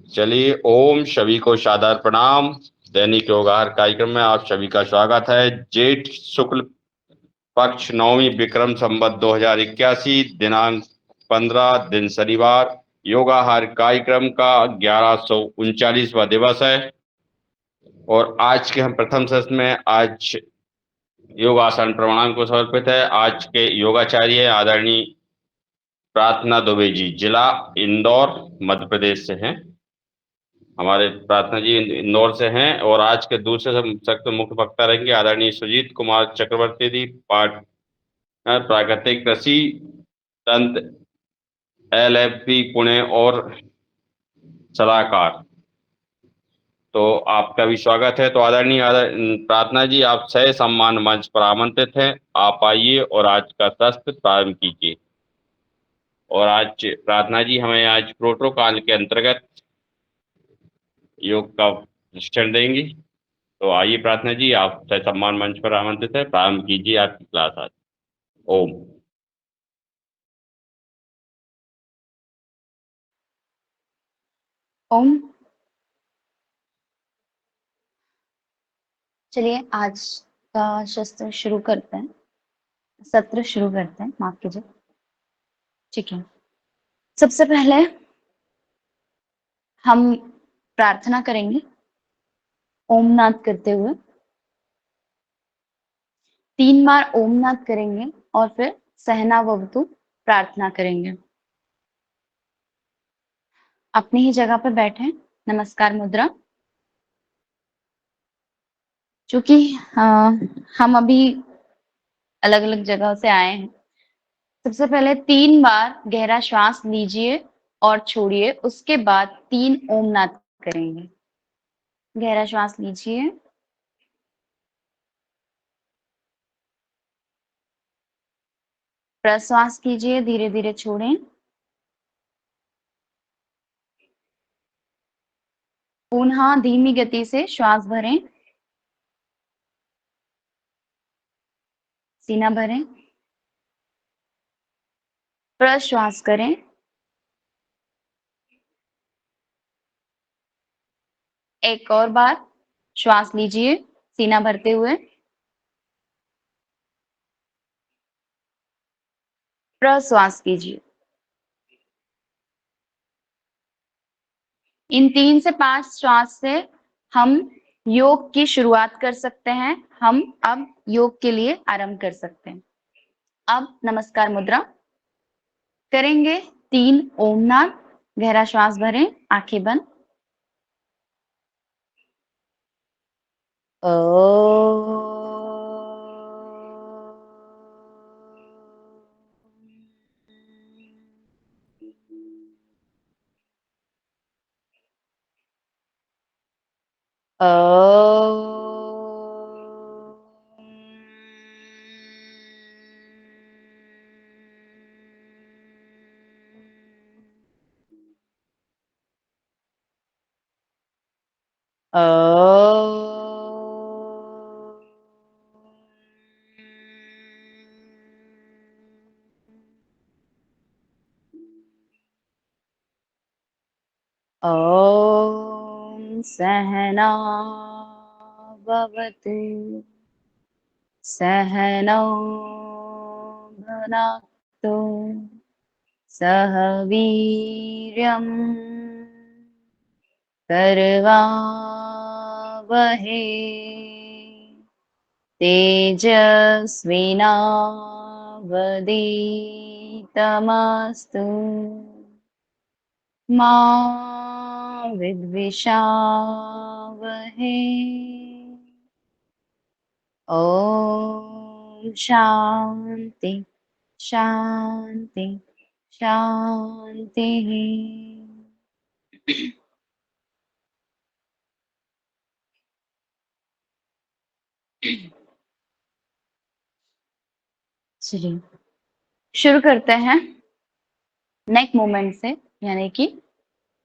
चलिए, ओम सभी को सादर प्रणाम। दैनिक योगाहार कार्यक्रम में आप सभी का स्वागत है। जेठ शुक्ल पक्ष नवमी विक्रम संवत 2081 दिनांक 15 दिन शनिवार। योगाहार कार्यक्रम का 1139वां दिवस है और आज के हम प्रथम सत्र में आज योगासन प्रणाम को समर्पित है। आज के योगाचार्य आदरणीय प्रार्थना दुबे जी, जिला इंदौर, मध्य प्रदेश से हैं। हमारे प्रार्थना जी इंदौर से हैं और आज के दूसरे सत्र मुख्य वक्ता रहेंगे आदरणीय सुजीत कुमार चक्रवर्ती जी, पार्टनर प्राकृतिक कृषि तंत्र LFP पुणे और सलाहकार। तो आपका भी स्वागत है। तो आदरणीय प्रार्थना जी, आप सह सम्मान मंच पर आमंत्रित हैं। आप आइए और आज का सत्र प्रारंभ कीजिए। और आज प्रार्थना जी हमें आज प्रोटोकॉल के अंतर्गत योग का प्रशिक्षण देंगी। तो आइए प्रार्थना जी, आप सम्मान मंच पर आमंत्रित है, प्रारंभ कीजिए आपकी क्लास आज। ओम। ओम। चलिए आज का सत्र शुरू करते हैं। माफ कीजिए। ठीक है, सबसे पहले हम प्रार्थना करेंगे ओम नाद करते हुए। 3 बार ओम नाद करेंगे और फिर सहनाववतु प्रार्थना करेंगे। अपनी ही जगह पर बैठे, नमस्कार मुद्रा। चूंकि हम अभी अलग अलग जगह से आए हैं, सबसे पहले 3 बार गहरा श्वास लीजिए और छोड़िए, उसके बाद 3 ओम नाद करेंगे। गहरा श्वास लीजिए, प्रश्वास कीजिए, धीरे धीरे छोड़ें। पुनः धीमी गति से श्वास भरें, सीना भरें, प्रश्वास करें। एक और बार श्वास लीजिए, सीना भरते हुए, प्रश्वास कीजिए। इन 3 से 5 श्वास से हम योग की शुरुआत कर सकते हैं। हम अब योग के लिए आरंभ कर सकते हैं। अब नमस्कार मुद्रा करेंगे। 3 ओम नाद, गहरा श्वास भरें, आंखें बंद। ॐ सहना भवतु सहनौ भुनक्तु सह वीर्यं करवावहै तेजस्विनावधीतमस्तु मा विद्विषावहै। ओम शांति शांति शांति। चलिए शुरू करते हैं नेक मूवमेंट से, यानी कि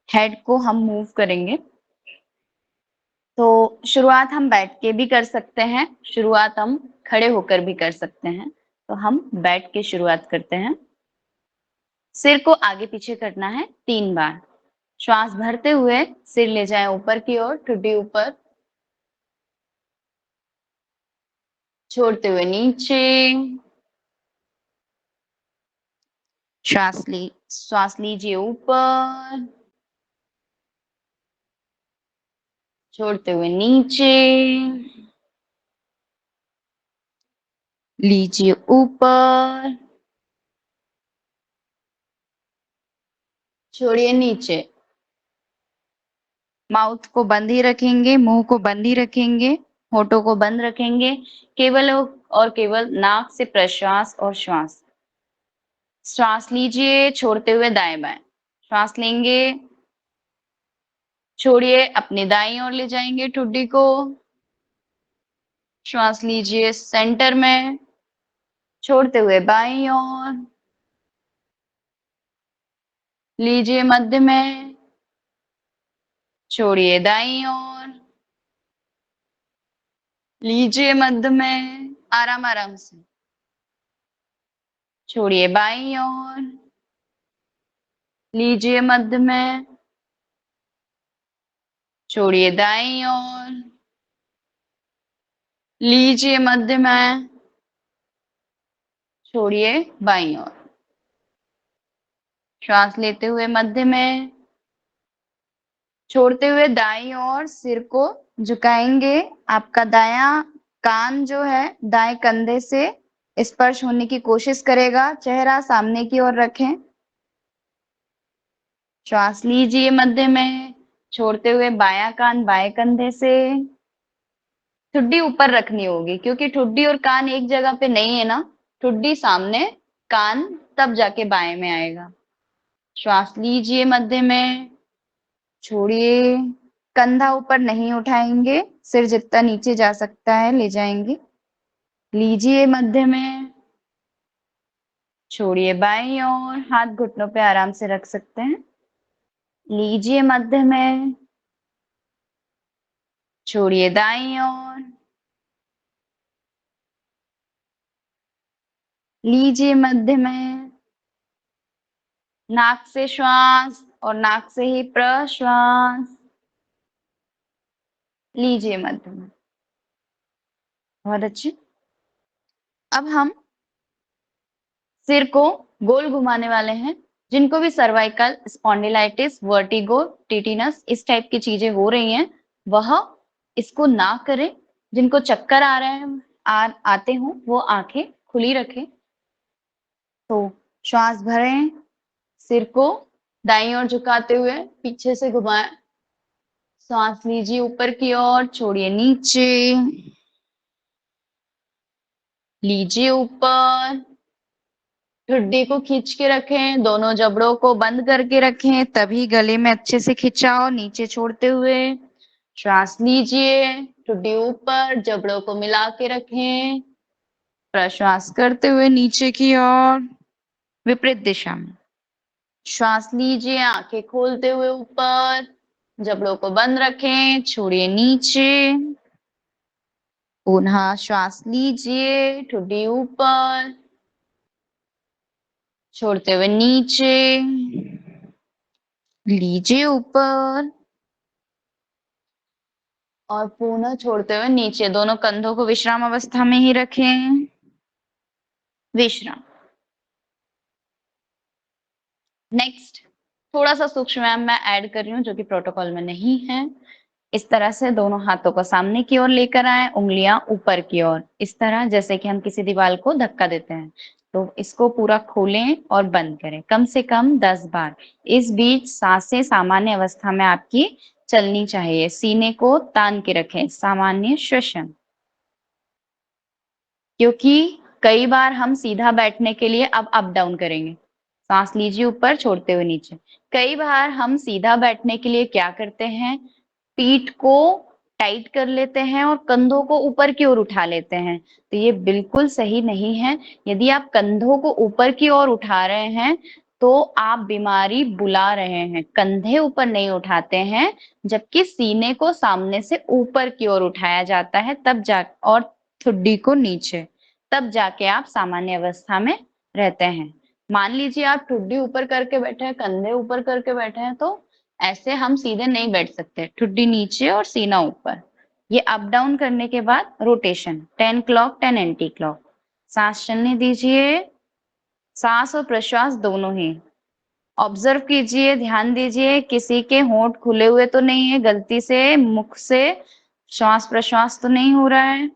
हेड को हम मूव करेंगे। तो शुरुआत हम बैठ के भी कर सकते हैं, शुरुआत हम खड़े होकर भी कर सकते हैं। तो हम बैठ के शुरुआत करते हैं। सिर को आगे पीछे करना है 3 बार। श्वास भरते हुए सिर ले जाएं ऊपर की ओर, ठुड्डी ऊपर, छोड़ते हुए नीचे। श्वास लीजिए ऊपर, छोड़ते हुए नीचे, लीजिए ऊपर, छोड़िए नीचे। माउथ को बंद ही रखेंगे, मुंह को बंद ही रखेंगे, होठों को बंद रखेंगे, केवल और केवल नाक से प्रश्वास और श्वास। श्वास लीजिए, छोड़ते हुए दाएं बाएं। श्वास लेंगे, छोड़िए, अपनी दाईं ओर ले जाएंगे ठुड्डी को। श्वास लीजिए सेंटर में, छोड़ते हुए बाईं ओर, लीजिए मध्य में, छोड़िए दाईं ओर, लीजिए मध्य में, आराम आराम से, छोड़िए बाईं ओर, लीजिए मध्य में, छोड़िए दाईं ओर, लीजिए मध्य में, छोड़िए बाईं ओर। श्वास लेते हुए मध्य में, छोड़ते हुए दाईं ओर सिर को झुकाएंगे। आपका दायां कान जो है दाएं कंधे से स्पर्श होने की कोशिश करेगा। चेहरा सामने की ओर रखें। श्वास लीजिए मध्य में, छोड़ते हुए बायां कान बाएं कंधे से। ठुड्डी ऊपर रखनी होगी क्योंकि ठुड्डी और कान एक जगह पे नहीं है ना। ठुड्डी सामने, कान तब जाके बाएं में आएगा। श्वास लीजिए मध्य में, छोड़िए, कंधा ऊपर नहीं उठाएंगे, सिर जितना नीचे जा सकता है ले जाएंगे। लीजिए मध्य में, छोड़िए बाईं ओर, हाथ घुटनों पे आराम से रख सकते हैं। लीजिए मध्य में, छोड़िए दाईं ओर, लीजिए मध्य में। नाक से श्वास और नाक से ही प्रश्वास, लीजिए मध्य में। बहुत अच्छे। अब हम सिर को गोल घुमाने वाले हैं। जिनको भी सर्वाइकल स्पॉन्डिलाइटिस, वर्टिगो, टिटिनस इस टाइप की चीजें हो रही हैं, वह इसको ना करें। जिनको चक्कर आ रहे हैं, आते हों, वो आंखें खुली रखें। तो श्वास भरें, सिर को दाईं ओर झुकाते हुए पीछे से घुमाएं। सांस लीजिए ऊपर की ओर, छोड़िए नीचे, लीजिए ऊपर। ठुड्डी को खींच के रखें, दोनों जबड़ों को बंद करके रखें, तभी गले में अच्छे से खिंचाओ, नीचे छोड़ते हुए। श्वास लीजिए, ठुड्डी ऊपर, जबड़ों को मिला के रखें, प्रश्वास करते हुए नीचे की ओर, विपरीत दिशा में। श्वास लीजिए, आंखें खोलते हुए ऊपर, जबड़ों को बंद रखें, छोड़िए नीचे। पुनः श्वास लीजिए, ठुड्डी ऊपर, छोड़ते हुए नीचे, लीजिए ऊपर और पुनः छोड़ते हुए नीचे। दोनों कंधों को विश्राम अवस्था में ही रखें। विश्राम। नेक्स्ट थोड़ा सा सूक्ष्म व्यायाम मैं ऐड कर रही हूँ जो कि प्रोटोकॉल में नहीं है। इस तरह से दोनों हाथों को सामने की ओर लेकर आए, उंगलियां ऊपर की ओर, इस तरह जैसे कि हम किसी दीवार को धक्का देते हैं। तो इसको पूरा खोलें और बंद करें कम से कम 10 बार। इस बीच सांसें सामान्य अवस्था में आपकी चलनी चाहिए। सीने को तान के रखें, सामान्य श्वसन। क्योंकि कई बार हम सीधा बैठने के लिए अब अप डाउन करेंगे। सांस लीजिए ऊपर, छोड़ते हुए नीचे। कई बार हम सीधा बैठने के लिए क्या करते हैं, पीठ को टाइट कर लेते हैं और कंधों को ऊपर की ओर उठा लेते हैं। तो ये बिल्कुल सही नहीं है। यदि आप कंधों को ऊपर की ओर उठा रहे हैं तो आप बीमारी बुला रहे हैं। कंधे ऊपर नहीं उठाते हैं, जबकि सीने को सामने से ऊपर की ओर उठाया जाता है, तब जा, और ठुड्डी को नीचे, तब जाके आप सामान्य अवस्था में रहते हैं। मान लीजिए आप ठुड्डी ऊपर करके बैठे हैं, कंधे ऊपर करके बैठे हैं, तो ऐसे हम सीधे नहीं बैठ सकते, ठुड्डी नीचे और सीना ऊपर। ये अप डाउन करने के बाद रोटेशन 10 क्लॉक 10 एंटी क्लॉक। सांस चलने दीजिए, सांस और प्रश्वास दोनों ही। ऑब्जर्व कीजिए, ध्यान दीजिए, किसी के होंठ खुले हुए तो नहीं है, गलती से मुख से श्वास प्रश्वास तो नहीं हो रहा है।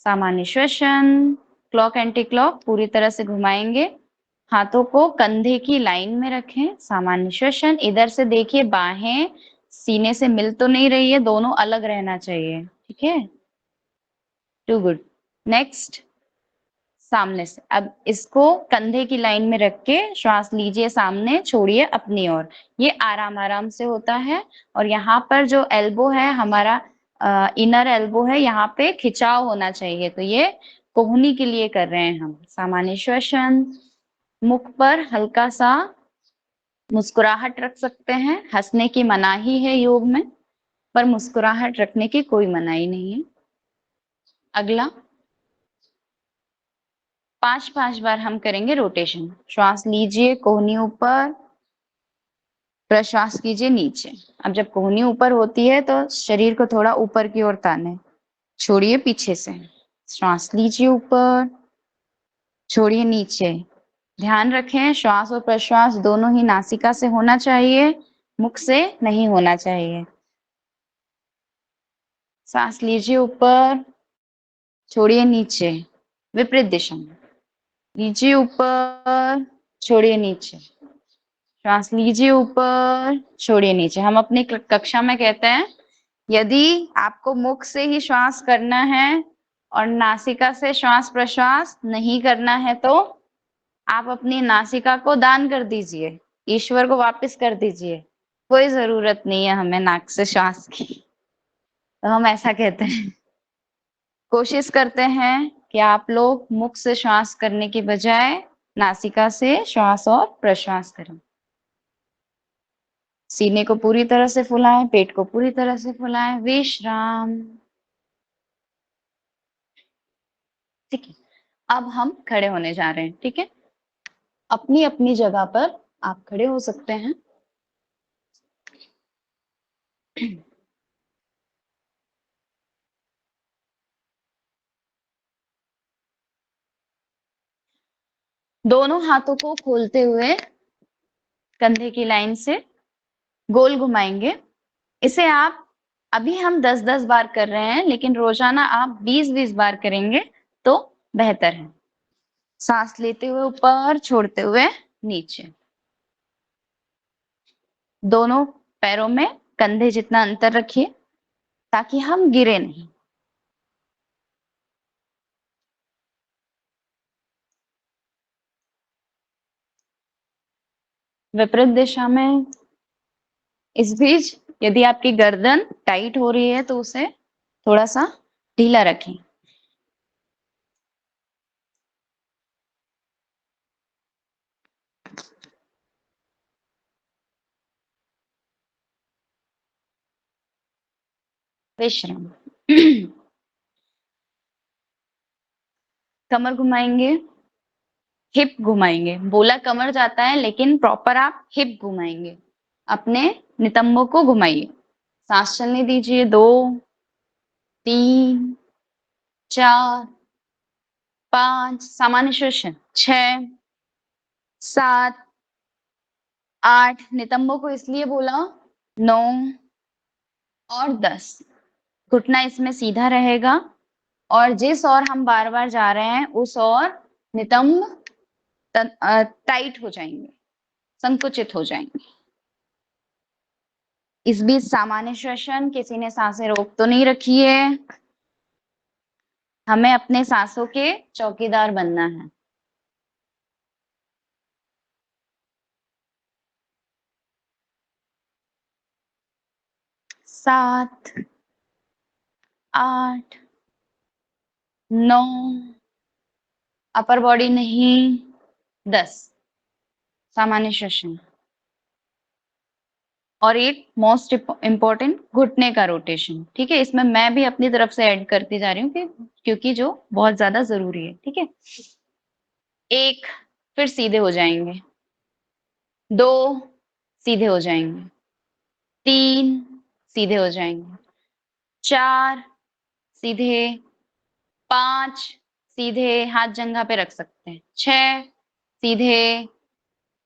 सामान्य श्वसन, क्लॉक एंटी क्लॉक पूरी तरह से घुमाएंगे। हाथों को कंधे की लाइन में रखें, सामान्य श्वसन। इधर से देखिए, बाहें सीने से मिल तो नहीं रही है, दोनों अलग रहना चाहिए, ठीक है। To good. नेक्स्ट, सामने से। अब इसको कंधे की लाइन में रख के श्वास लीजिए, सामने छोड़िए अपनी ओर। ये आराम आराम से होता है। और यहाँ पर जो एल्बो है हमारा, इनर एल्बो है, यहाँ पे खिंचाव होना चाहिए, तो ये कोहनी के लिए कर रहे हैं हम। सामान्य श्वसन। मुख पर हल्का सा मुस्कुराहट रख सकते हैं, हंसने की मनाही है योग में, पर मुस्कुराहट रखने की कोई मनाही नहीं है। अगला 5-5 बार हम करेंगे रोटेशन। श्वास लीजिए, कोहनी ऊपर, प्रश्वास कीजिए नीचे। अब जब कोहनी ऊपर होती है तो शरीर को थोड़ा ऊपर की ओर ताने, छोड़िए पीछे से। श्वास लीजिए ऊपर, छोड़िए नीचे। ध्यान रखें, श्वास और प्रश्वास दोनों ही नासिका से होना चाहिए, मुख से नहीं होना चाहिए। सांस लीजिए ऊपर, छोड़िए नीचे, विपरीत दिशा में। लीजिए ऊपर, छोड़िए नीचे। श्वास लीजिए ऊपर, छोड़िए नीचे। हम अपनी कक्षा में कहते हैं, यदि आपको मुख से ही श्वास करना है और नासिका से श्वास प्रश्वास नहीं करना है, तो आप अपनी नासिका को दान कर दीजिए, ईश्वर को वापस कर दीजिए। कोई जरूरत नहीं है हमें नाक से श्वास की, तो हम ऐसा कहते हैं। कोशिश करते हैं कि आप लोग मुख से श्वास करने की बजाय नासिका से श्वास और प्रश्वास करें। सीने को पूरी तरह से फुलाएं, पेट को पूरी तरह से फुलाएं। विश्राम। ठीक है, अब हम खड़े होने जा रहे हैं, ठीक है। अपनी अपनी जगह पर आप खड़े हो सकते हैं। दोनों हाथों को खोलते हुए कंधे की लाइन से गोल घुमाएंगे। इसे आप, अभी हम 10-10 बार कर रहे हैं, लेकिन रोजाना आप 20-20 बार करेंगे तो बेहतर है। सांस लेते हुए ऊपर, छोड़ते हुए नीचे। दोनों पैरों में कंधे जितना अंतर रखिए ताकि हम गिरे नहीं। विपरीत दिशा में। इस बीच यदि आपकी गर्दन टाइट हो रही है तो उसे थोड़ा सा ढीला रखें। विश्राम। कमर घुमाएंगे, हिप घुमाएंगे। बोला कमर जाता है, लेकिन प्रॉपर आप हिप घुमाएंगे। अपने नितंबों को घुमाइए। सांस चलने दीजिए। 2, 3, 4, 5, सामान्य श्वसन। 6, 7, 8, नितंबों को इसलिए बोला। 9 और 10। घुटना इसमें सीधा रहेगा और जिस ओर हम बार बार जा रहे हैं उस ओर नितंब टाइट हो जाएंगे, संकुचित हो जाएंगे। इस बीच सामान्य श्वसन। किसी ने सांसें रोक तो नहीं रखी है, हमें अपने सांसों के चौकीदार बनना है। 7, 8, 9, अपर बॉडी नहीं। 10, सामान्य श्वसन। और एक मोस्ट इम्पोर्टेंट, घुटने का रोटेशन। ठीक है, इसमें मैं भी अपनी तरफ से ऐड करती जा रही हूँ क्योंकि जो बहुत ज्यादा जरूरी है। ठीक है, 1, फिर सीधे हो जाएंगे। 2, सीधे हो जाएंगे, 3 सीधे हो जाएंगे, 4 सीधे, 5 सीधे, हाथ जंघा पे रख सकते हैं, 6 सीधे,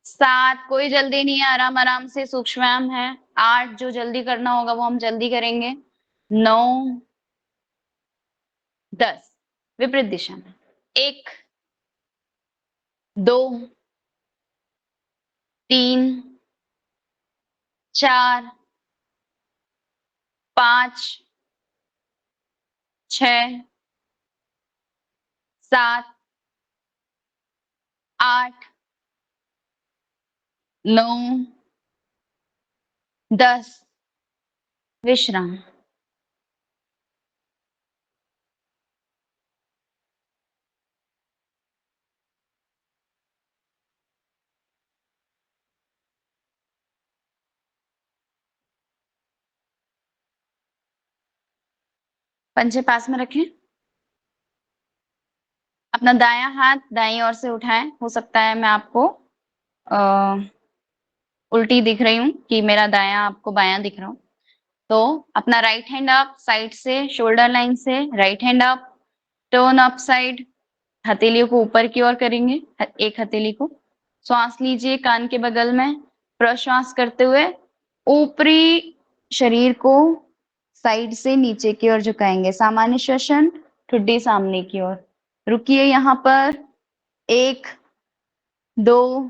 7 कोई जल्दी नहीं है, आराम आराम से सूक्ष्म व्यायाम है, 8 जो जल्दी करना होगा वो हम जल्दी करेंगे, 9 10 विपरीत दिशा में, 1 2 3 4 5 6 7 8 9 10 विश्राम। पंजे पास में रखें, अपना दायां हाथ दाईं ओर से उठाएं। हो सकता है मैं आपको उल्टी दिख रही हूँ कि मेरा दायां आपको बायां दिख रहा हूँ। तो अपना राइट हैंड अप साइड से, शोल्डर लाइन से, right hand up, turn up side, हथेलियों को ऊपर की ओर करेंगे, एक हथेली को। श्वास लीजिए कान के बगल में, प्रश्वास करते हुए ऊपरी शरीर को साइड से नीचे की ओर झुकाएंगे, सामान्य श्वसन, ठुड्डी सामने की ओर। रुकिए यहाँ पर, 1 2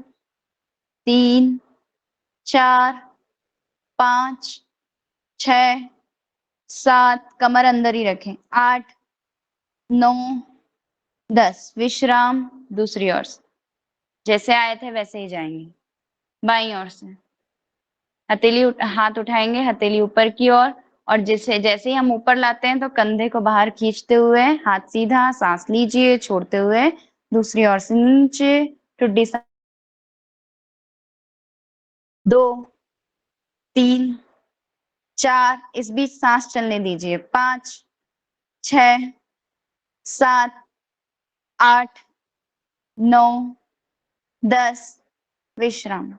3 4 5 6 7 कमर अंदर ही रखें, 8 9 10 विश्राम। दूसरी ओर से जैसे आए थे वैसे ही जाएंगे, बाईं ओर से हाथ उठाएंगे, हथेली ऊपर की ओर, और जैसे जैसे ही हम ऊपर लाते हैं तो कंधे को बाहर खींचते हुए हाथ सीधा, सांस लीजिए छोड़ते हुए, दूसरी ओर से नीचे, ठुड्डी 2 3 4 इस बीच सांस चलने दीजिए, 5 6 7 8 9 10 विश्राम।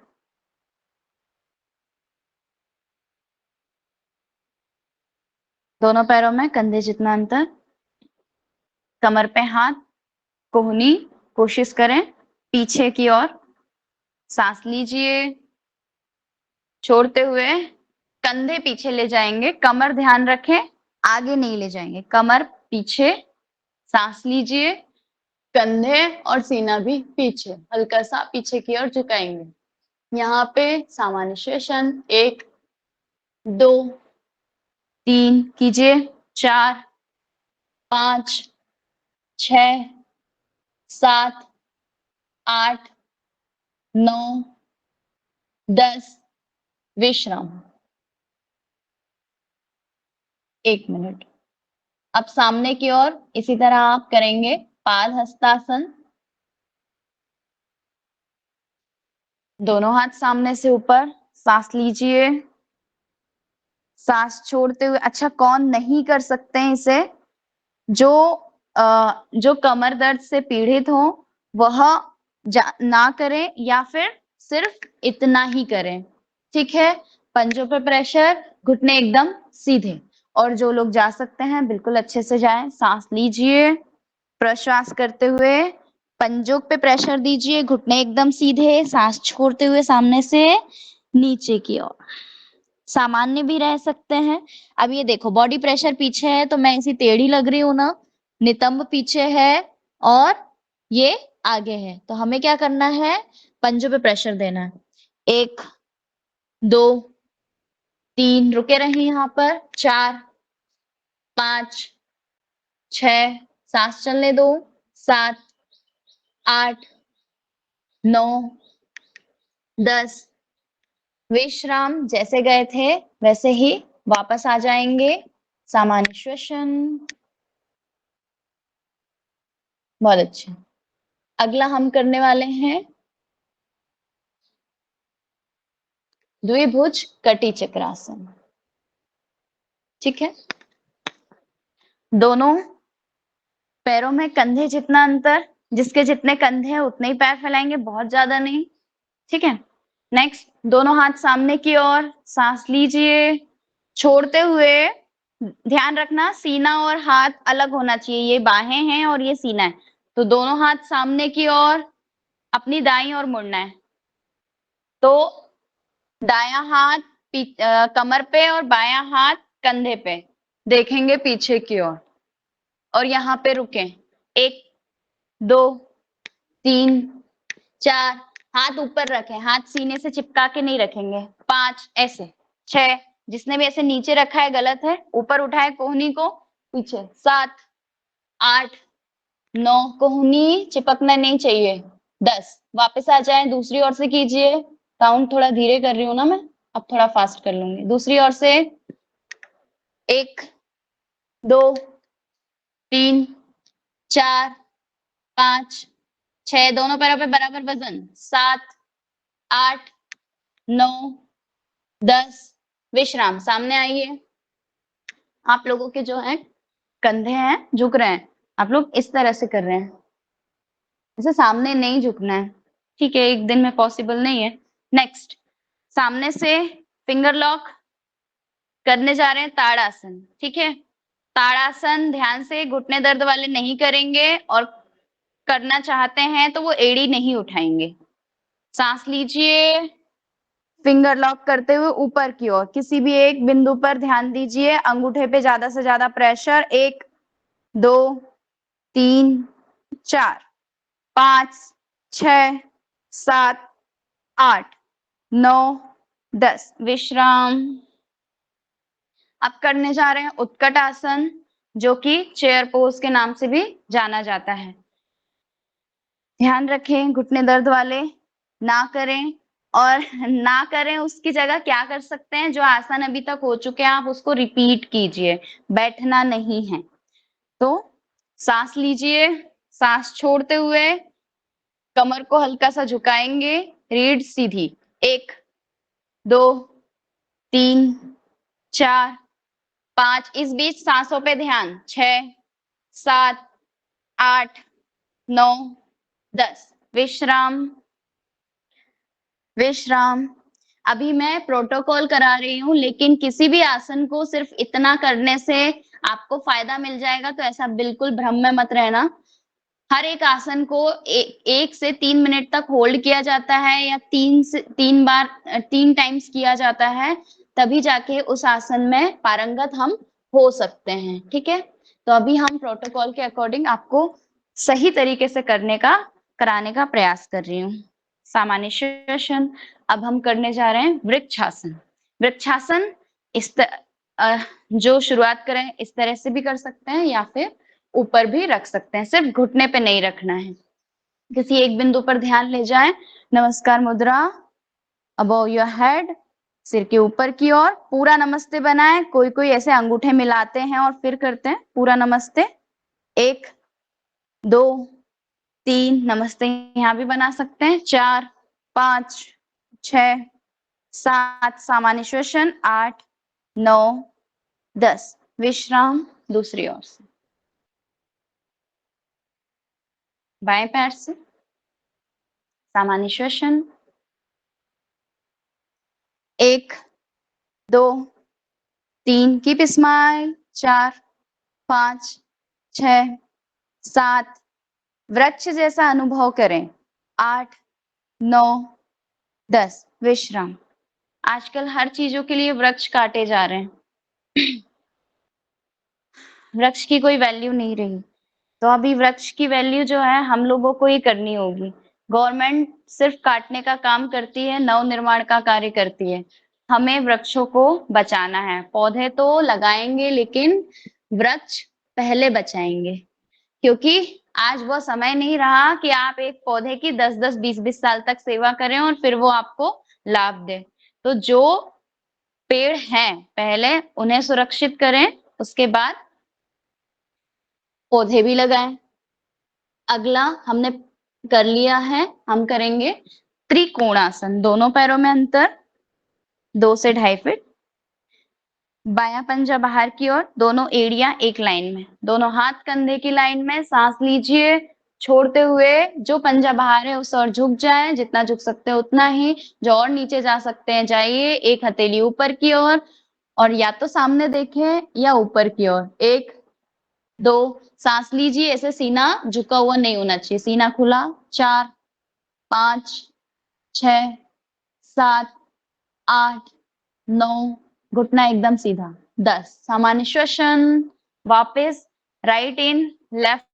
दोनों पैरों में कंधे जितना अंतर, कमर पे हाथ, कोहनी कोशिश करें पीछे की ओर, सांस लीजिए छोड़ते हुए, कंधे पीछे ले जाएंगे, कमर ध्यान रखें आगे नहीं ले जाएंगे, कमर पीछे, सांस लीजिए, कंधे और सीना भी पीछे, हल्का सा पीछे की ओर झुकाएंगे। यहाँ पे सामान्य श्वसन 1 2 3 कीजिए, 4 5 6 7 8 9 10 विश्राम। 1 मिनट। अब सामने की ओर इसी तरह आप करेंगे पाद हस्तासन, दोनों हाथ सामने से ऊपर, सांस लीजिए, सांस छोड़ते हुए। अच्छा, कौन नहीं कर सकते हैं इसे? जो कमर दर्द से पीड़ित हो वह ना करें, या फिर सिर्फ इतना ही करें, ठीक है। पंजों पे प्रेशर, घुटने एकदम सीधे, और जो लोग जा सकते हैं बिल्कुल अच्छे से जाएं। सांस लीजिए, प्रश्वास करते हुए पंजों पे प्रेशर दीजिए, घुटने एकदम सीधे, सांस छोड़ते हुए सामने से नीचे की ओर। सामान्य भी रह सकते हैं। अब ये देखो, बॉडी प्रेशर पीछे है तो मैं ऐसी टेढ़ी लग रही हूं ना, नितंब पीछे है और ये आगे है, तो हमें क्या करना है? पंजों पे प्रेशर देना है। 1 2 3 रुके रहे यहाँ पर, 4 5 6 सांस चलने दो, 7 8 9 10 विश्राम। जैसे गए थे वैसे ही वापस आ जाएंगे, सामान्य श्वसन। बहुत अच्छा। अगला हम करने वाले हैं द्विभुज कटी चक्रासन, ठीक है। दोनों पैरों में कंधे जितना अंतर, जिसके जितने कंधे हैं उतने ही पैर फैलाएंगे, बहुत ज्यादा नहीं, ठीक है। नेक्स्ट, दोनों हाथ सामने की ओर, सांस लीजिए छोड़ते हुए। ध्यान रखना सीना और हाथ अलग होना चाहिए, ये बाहें हैं और ये सीना है। तो दोनों हाथ सामने की ओर, अपनी दाईं ओर मुड़ना है। तो दायां हाथ कमर पे और बायां हाथ कंधे पे, देखेंगे पीछे की ओर और यहाँ पे रुकें। 1 2 3 4, हाथ ऊपर रखें, हाथ सीने से चिपका के नहीं रखेंगे। 5 ऐसे, 6, जिसने भी ऐसे नीचे रखा है गलत है, ऊपर उठाए कोहनी को पीछे। 7 8 9, कोहनी चिपकना नहीं चाहिए। 10, वापस आ जाए, दूसरी ओर से कीजिए। काउंट थोड़ा धीरे कर रही हूँ ना मैं, अब थोड़ा फास्ट कर लूंगी। दूसरी ओर से 1 2 3 4 5 6, दोनों पैरों पे बराबर वजन। 7 8 9 10, विश्राम। सामने आइए। आप लोगों के जो है कंधे हैं झुक रहे हैं, आप लोग इस तरह से कर रहे हैं, इसे सामने नहीं झुकना है। ठीक है, एक दिन में पॉसिबल नहीं है। नेक्स्ट, सामने से फिंगर लॉक करने जा रहे हैं, ताड़ासन। ठीक है, ताड़ासन ध्यान से, घुटने दर्द वाले नहीं करेंगे और करना चाहते हैं तो वो एड़ी नहीं उठाएंगे। सांस लीजिए, फिंगर लॉक करते हुए ऊपर की ओर, किसी भी एक बिंदु पर ध्यान दीजिए, अंगूठे पे ज्यादा से ज्यादा प्रेशर। 1 2 3 4 5 6 7 8 9 10, विश्राम। अब करने जा रहे हैं उत्कट आसन, जो कि चेयर पोज के नाम से भी जाना जाता है। ध्यान रखें, घुटने दर्द वाले ना करें, और ना करें उसकी जगह क्या कर सकते हैं, जो आसन अभी तक हो चुके हैं आप उसको रिपीट कीजिए, बैठना नहीं है। तो सांस लीजिए, सांस छोड़ते हुए कमर को हल्का सा झुकाएंगे, रीढ़ सीधी। 1 2 3 4 5, इस बीच सांसों पे ध्यान। 6 7 8 9 10, विश्राम विश्राम। अभी मैं प्रोटोकॉल करा रही हूँ, लेकिन किसी भी आसन को सिर्फ इतना करने से आपको फायदा मिल जाएगा तो ऐसा बिल्कुल भ्रम में मत रहना। हर एक आसन को 1 से 3 मिनट तक होल्ड किया जाता है, या 3 बार 3 टाइम्स किया जाता है, तभी जाके उस आसन में पारंगत हम हो सकते हैं। ठीक है, तो अभी हम प्रोटोकॉल के अकॉर्डिंग आपको सही तरीके से कराने का प्रयास कर रही हूँ। सामान्य श्वसन। अब हम करने जा रहे हैं वृक्षासन। वृक्षासन जो शुरुआत करें इस तरह से भी कर सकते हैं, या फिर ऊपर भी रख सकते हैं, सिर्फ घुटने पे नहीं रखना है। किसी एक बिंदु पर ध्यान ले जाएं, नमस्कार मुद्रा, अबव योर हेड, सिर के ऊपर की ओर, पूरा नमस्ते बनाएं। कोई कोई ऐसे अंगूठे मिलाते हैं और फिर करते हैं पूरा नमस्ते। 1 2 3, नमस्ते यहाँ भी बना सकते हैं। 4 5 6 7, सामान्य श्वसन। 8 9 10, विश्राम। दूसरी ओर से बाएं पैर से सामान्य श्वसन। 1 2 3, कीप स्माइल। 4 5 6 7, वृक्ष जैसा अनुभव करें। 8 9 10, विश्राम। आजकल हर चीजों के लिए वृक्ष काटे जा रहे हैं। वृक्ष की कोई वैल्यू नहीं रही, तो अभी वृक्ष की वैल्यू जो है हम लोगों को ही करनी होगी। गवर्नमेंट सिर्फ काटने का काम करती है, नव निर्माण का कार्य करती है। हमें वृक्षों को बचाना है। पौधे तो लगाएंगे, लेकिन वृक्ष पहले बचाएंगे, क्योंकि आज वो समय नहीं रहा कि आप एक पौधे की 10-10 20-20 साल तक सेवा करें और फिर वो आपको लाभ दे। तो जो पेड़ हैं पहले उन्हें सुरक्षित करें, उसके बाद पौधे भी लगाएं। अगला हमने कर लिया है, हम करेंगे त्रिकोणासन। दोनों पैरों में अंतर 2 से 2.5 फीट। बायां पंजा बाहर की ओर, दोनों एड़ियां एक लाइन में, दोनों हाथ कंधे की लाइन में। सांस लीजिए, छोड़ते हुए जो पंजा बाहर है उस ओर झुक जाए, जितना झुक सकते हैं उतना ही, जो और नीचे जा सकते हैं जाइए, एक हथेली ऊपर की ओर और या तो सामने देखें या ऊपर की ओर। 1 2 सांस लीजिए, ऐसे सीना झुका हुआ नहीं होना चाहिए, सीना खुला। 4 5 6 7 8 9 घुटना एकदम सीधा। 10 सामान्य श्वसन। वापस राइट इन लेफ्ट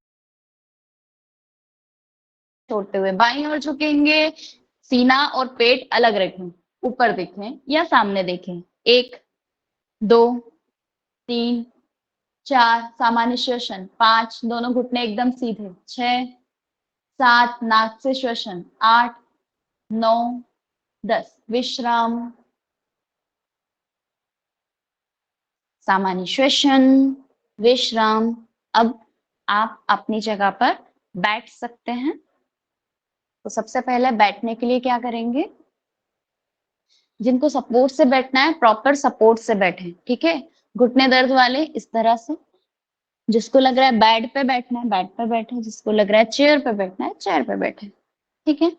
छोड़ते हुए बाईं ओर झुकेंगे, सीना और पेट अलग रखें, ऊपर देखें या सामने देखें। 1 2 3 4 सामान्य श्वसन। 5 दोनों घुटने एकदम सीधे। 6 7 नाक से श्वसन। 8 9 10 विश्राम। सामान्य श्वसन, विश्राम। अब आप अपनी जगह पर बैठ सकते हैं। तो सबसे पहले बैठने के लिए क्या करेंगे, जिनको सपोर्ट से बैठना है प्रॉपर सपोर्ट से बैठे, ठीक है। घुटने दर्द वाले इस तरह से, जिसको लग रहा है बेड पे बैठना है बेड पे बैठे, जिसको लग रहा है चेयर पे बैठना है चेयर पे बैठे, ठीक है।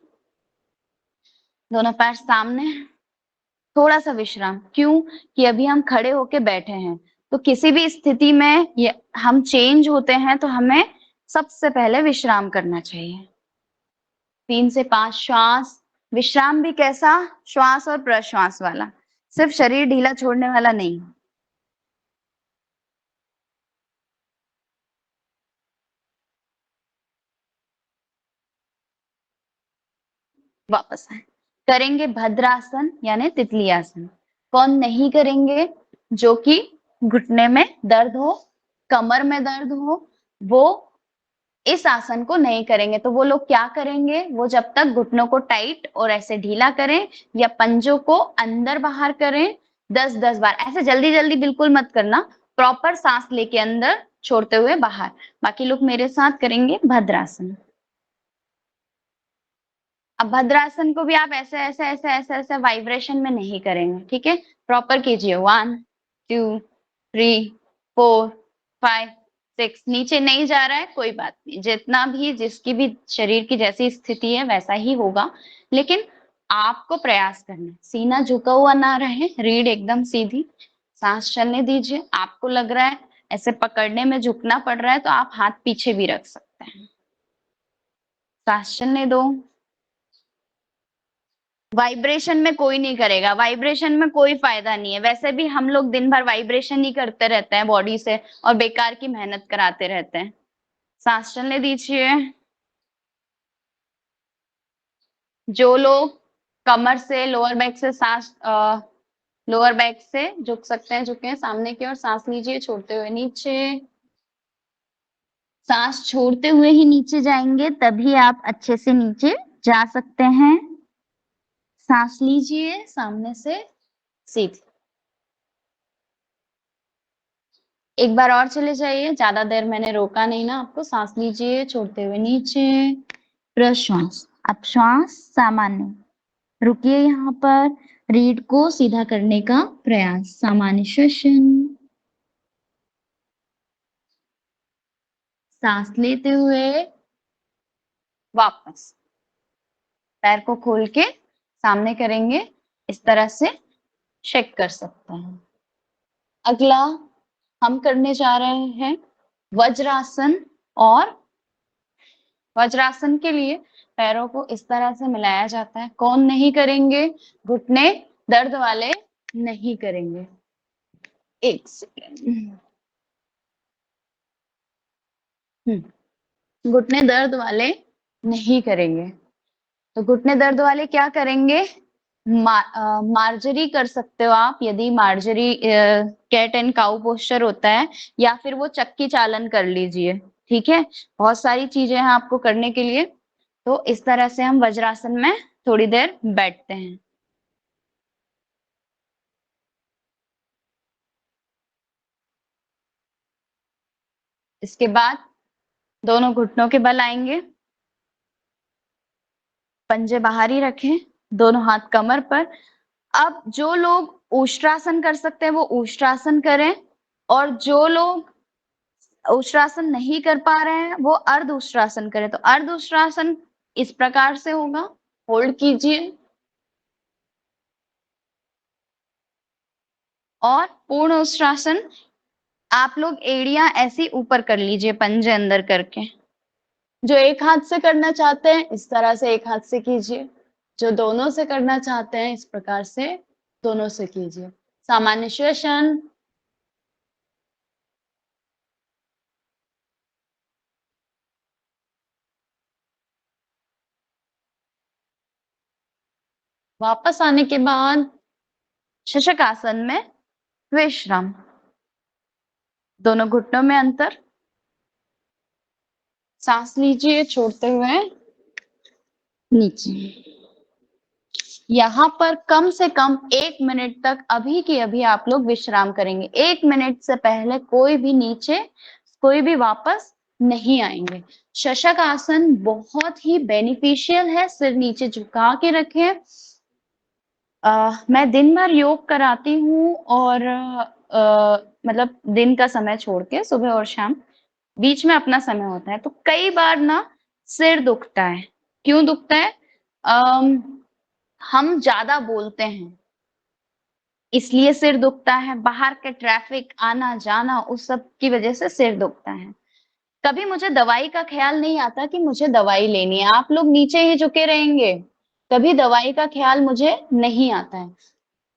दोनों पैर सामने। थोड़ा सा विश्राम, क्यों कि अभी हम खड़े होके बैठे हैं, तो किसी भी स्थिति में ये हम चेंज होते हैं तो हमें सबसे पहले विश्राम करना चाहिए। 3 से 5 श्वास। विश्राम भी कैसा, श्वास और प्रश्वास वाला, सिर्फ शरीर ढीला छोड़ने वाला नहीं। वापस आए। करेंगे भद्रासन यानी तितली आसन। कौन नहीं करेंगे, जो कि घुटने में दर्द हो, कमर में दर्द हो, वो इस आसन को नहीं करेंगे। तो वो लोग क्या करेंगे, वो जब तक घुटनों को टाइट और ऐसे ढीला करें या पंजों को अंदर बाहर करें 10-10 बार। ऐसे जल्दी जल्दी बिल्कुल मत करना, प्रॉपर सांस लेके अंदर छोड़ते हुए बाहर। बाकी लोग मेरे साथ करेंगे भद्रासन। अब भद्रासन को भी आप ऐसे ऐसे ऐसे ऐसे ऐसे वाइब्रेशन में नहीं करेंगे, ठीक है। प्रॉपर कीजिए। 1 2 3 4 5 6। नीचे नहीं जा रहा है कोई बात नहीं, जितना भी जिसकी भी शरीर की जैसी स्थिति है वैसा ही होगा, लेकिन आपको प्रयास करना है, सीना झुका हुआ ना रहे, रीढ़ एकदम सीधी, सांस चलने दीजिए। आपको लग रहा है ऐसे पकड़ने में झुकना पड़ रहा है तो आप हाथ पीछे भी रख सकते हैं। सांस चलने दो। वाइब्रेशन में कोई नहीं करेगा, वाइब्रेशन में कोई फायदा नहीं है। वैसे भी हम लोग दिन भर वाइब्रेशन ही करते रहते हैं बॉडी से और बेकार की मेहनत कराते रहते हैं। सांस चलने दीजिए। जो लोग कमर से लोअर बैक से सांस लोअर बैक से झुक सकते हैं झुके, सामने की ओर सांस लीजिए छोड़ते हुए नीचे। सांस छोड़ते हुए ही नीचे जाएंगे तभी आप अच्छे से नीचे जा सकते हैं। सांस लीजिए सामने से सीधे। एक बार और चले जाइए, ज्यादा देर मैंने रोका नहीं ना आपको। सांस लीजिए छोड़ते हुए नीचे, प्रश्वास। अब श्वास सामान्य, रुकिए यहाँ पर, रीढ़ को सीधा करने का प्रयास। सामान्य श्वसन। सांस लेते हुए वापस पैर को खोल के सामने करेंगे, इस तरह से शेक कर सकते हैं। अगला हम करने जा रहे हैं वज्रासन। और वज्रासन के लिए पैरों को इस तरह से मिलाया जाता है। कौन नहीं करेंगे, घुटने दर्द वाले नहीं करेंगे। एक सेकेंड। घुटने दर्द वाले नहीं करेंगे। तो घुटने दर्द वाले क्या करेंगे, मार्जरी कर सकते हो आप, यदि मार्जरी कैट एंड काउ पोस्चर होता है, या फिर वो चक्की चालन कर लीजिए, ठीक है। बहुत सारी चीजें हैं आपको करने के लिए। तो इस तरह से हम वज्रासन में थोड़ी देर बैठते हैं। इसके बाद दोनों घुटनों के बल आएंगे, पंजे बाहर ही रखें, दोनों हाथ कमर पर। अब जो लोग उष्ट्रासन कर सकते हैं वो उष्ट्रासन करें, और जो लोग उष्ट्रासन नहीं कर पा रहे हैं वो अर्ध उष्ट्रासन करें, तो अर्ध उष्ट्रासन इस प्रकार से होगा, होल्ड कीजिए और पूर्ण उष्ट्रासन आप लोग एड़ियां ऐसी ऊपर कर लीजिए पंजे अंदर करके। जो एक हाथ से करना चाहते हैं इस तरह से एक हाथ से कीजिए, जो दोनों से करना चाहते हैं इस प्रकार से दोनों से कीजिए। सामान्य श्वसन, वापस आने के बाद शशक आसन में विश्राम, दोनों घुटनों में अंतर, सांस लीजिए छोड़ते हुए नीचे। यहाँ पर कम से कम 1 मिनट तक अभी के अभी आप लोग विश्राम करेंगे। 1 मिनट से पहले कोई भी नीचे, कोई भी वापस नहीं आएंगे। शशक आसन बहुत ही बेनिफिशियल है, सिर नीचे झुका के रखें। मैं दिन भर योग कराती हूँ और मतलब दिन का समय छोड़ के सुबह और शाम बीच में अपना समय होता है, तो कई बार ना सिर दुखता है। क्यों दुखता है? हम ज्यादा बोलते हैं इसलिए सिर दुखता है, बाहर के ट्रैफिक आना जाना उस सब की वजह से सिर दुखता है। कभी मुझे दवाई का ख्याल नहीं आता कि मुझे दवाई लेनी है, आप लोग नीचे ही झुके रहेंगे, कभी दवाई का ख्याल मुझे नहीं आता है।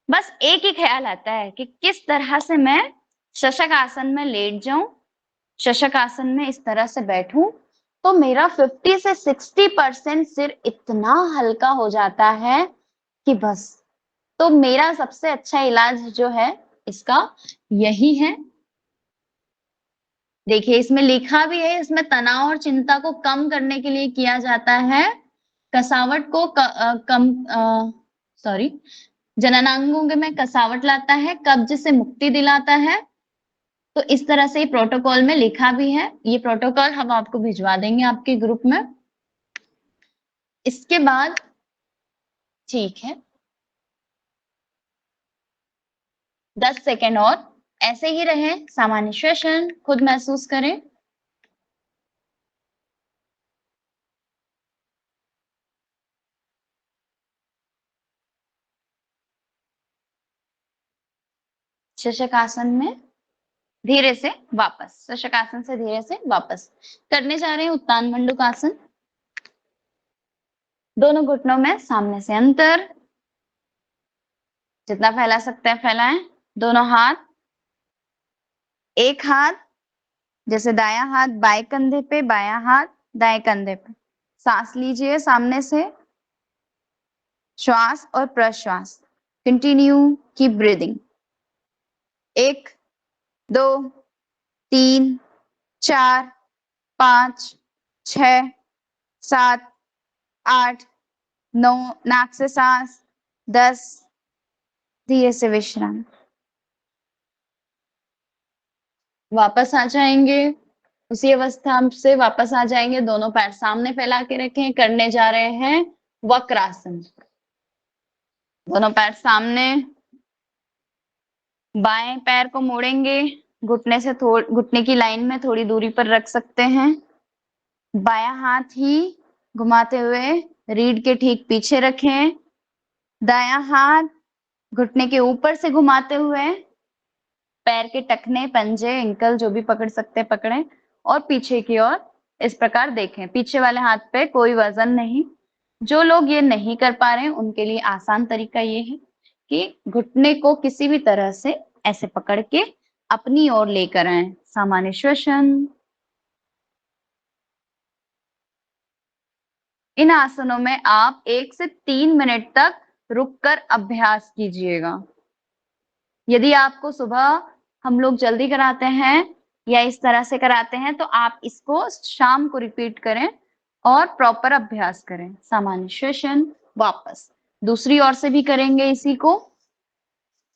बस एक ही ख्याल आता है कि किस तरह से मैं शशक आसन में लेट जाऊं, शशक आसन में इस तरह से बैठूं तो मेरा 50 से 60% सिर इतना हल्का हो जाता है कि बस। तो मेरा सबसे अच्छा इलाज जो है इसका यही है। देखिए इसमें लिखा भी है, इसमें तनाव और चिंता को कम करने के लिए किया जाता है। कसावट को कम सॉरी जननांगों में कसावट लाता है, कब्ज से मुक्ति दिलाता है। तो इस तरह से प्रोटोकॉल में लिखा भी है, ये प्रोटोकॉल हम आपको भिजवा देंगे आपके ग्रुप में। इसके बाद ठीक है 10 सेकेंड और ऐसे ही रहे, सामान्य श्वसन खुद महसूस करें। शशक आसन में धीरे से वापस, शशक आसन से धीरे से वापस करने जा रहे हैं उत्तान मंडूक आसन। दोनों घुटनों में सामने से अंतर, जितना फैला सकते हैं फैलाएं। दोनों हाथ, एक हाथ जैसे दायां हाथ बाएं कंधे पे, बायां हाथ दाएं कंधे पे। सांस लीजिए सामने से, श्वास और प्रश्वास कंटिन्यू, कीप ब्रीदिंग। 1 2 3 4 5 6 7 8 9, नाक से सांस, 10, धीरे से विश्राम। वापस आ जाएंगे, उसी अवस्था से वापस आ जाएंगे। दोनों पैर सामने फैला के रखें, करने जा रहे हैं वक्रासन। दोनों पैर सामने, बाएं पैर को मोड़ेंगे, घुटने से घुटने की लाइन में थोड़ी दूरी पर रख सकते हैं। बायां हाथ ही घुमाते हुए रीढ़ के ठीक पीछे रखें। दायां हाथ घुटने के ऊपर से घुमाते हुए पैर के टखने, पंजे, एंकल जो भी पकड़ सकते हैं पकड़ें और पीछे की ओर इस प्रकार देखें। पीछे वाले हाथ पे कोई वजन नहीं। जो लोग ये नहीं कर पा रहे हैं उनके लिए आसान तरीका ये है कि घुटने को किसी भी तरह से ऐसे पकड़ के अपनी ओर लेकर आए। सामान्य श्वसन। इन आसनों में आप 1 से 3 मिनट तक रुककर अभ्यास कीजिएगा। यदि आपको सुबह हम लोग जल्दी कराते हैं या इस तरह से कराते हैं तो आप इसको शाम को रिपीट करें और प्रॉपर अभ्यास करें। सामान्य श्वसन, वापस दूसरी ओर से भी करेंगे इसी को।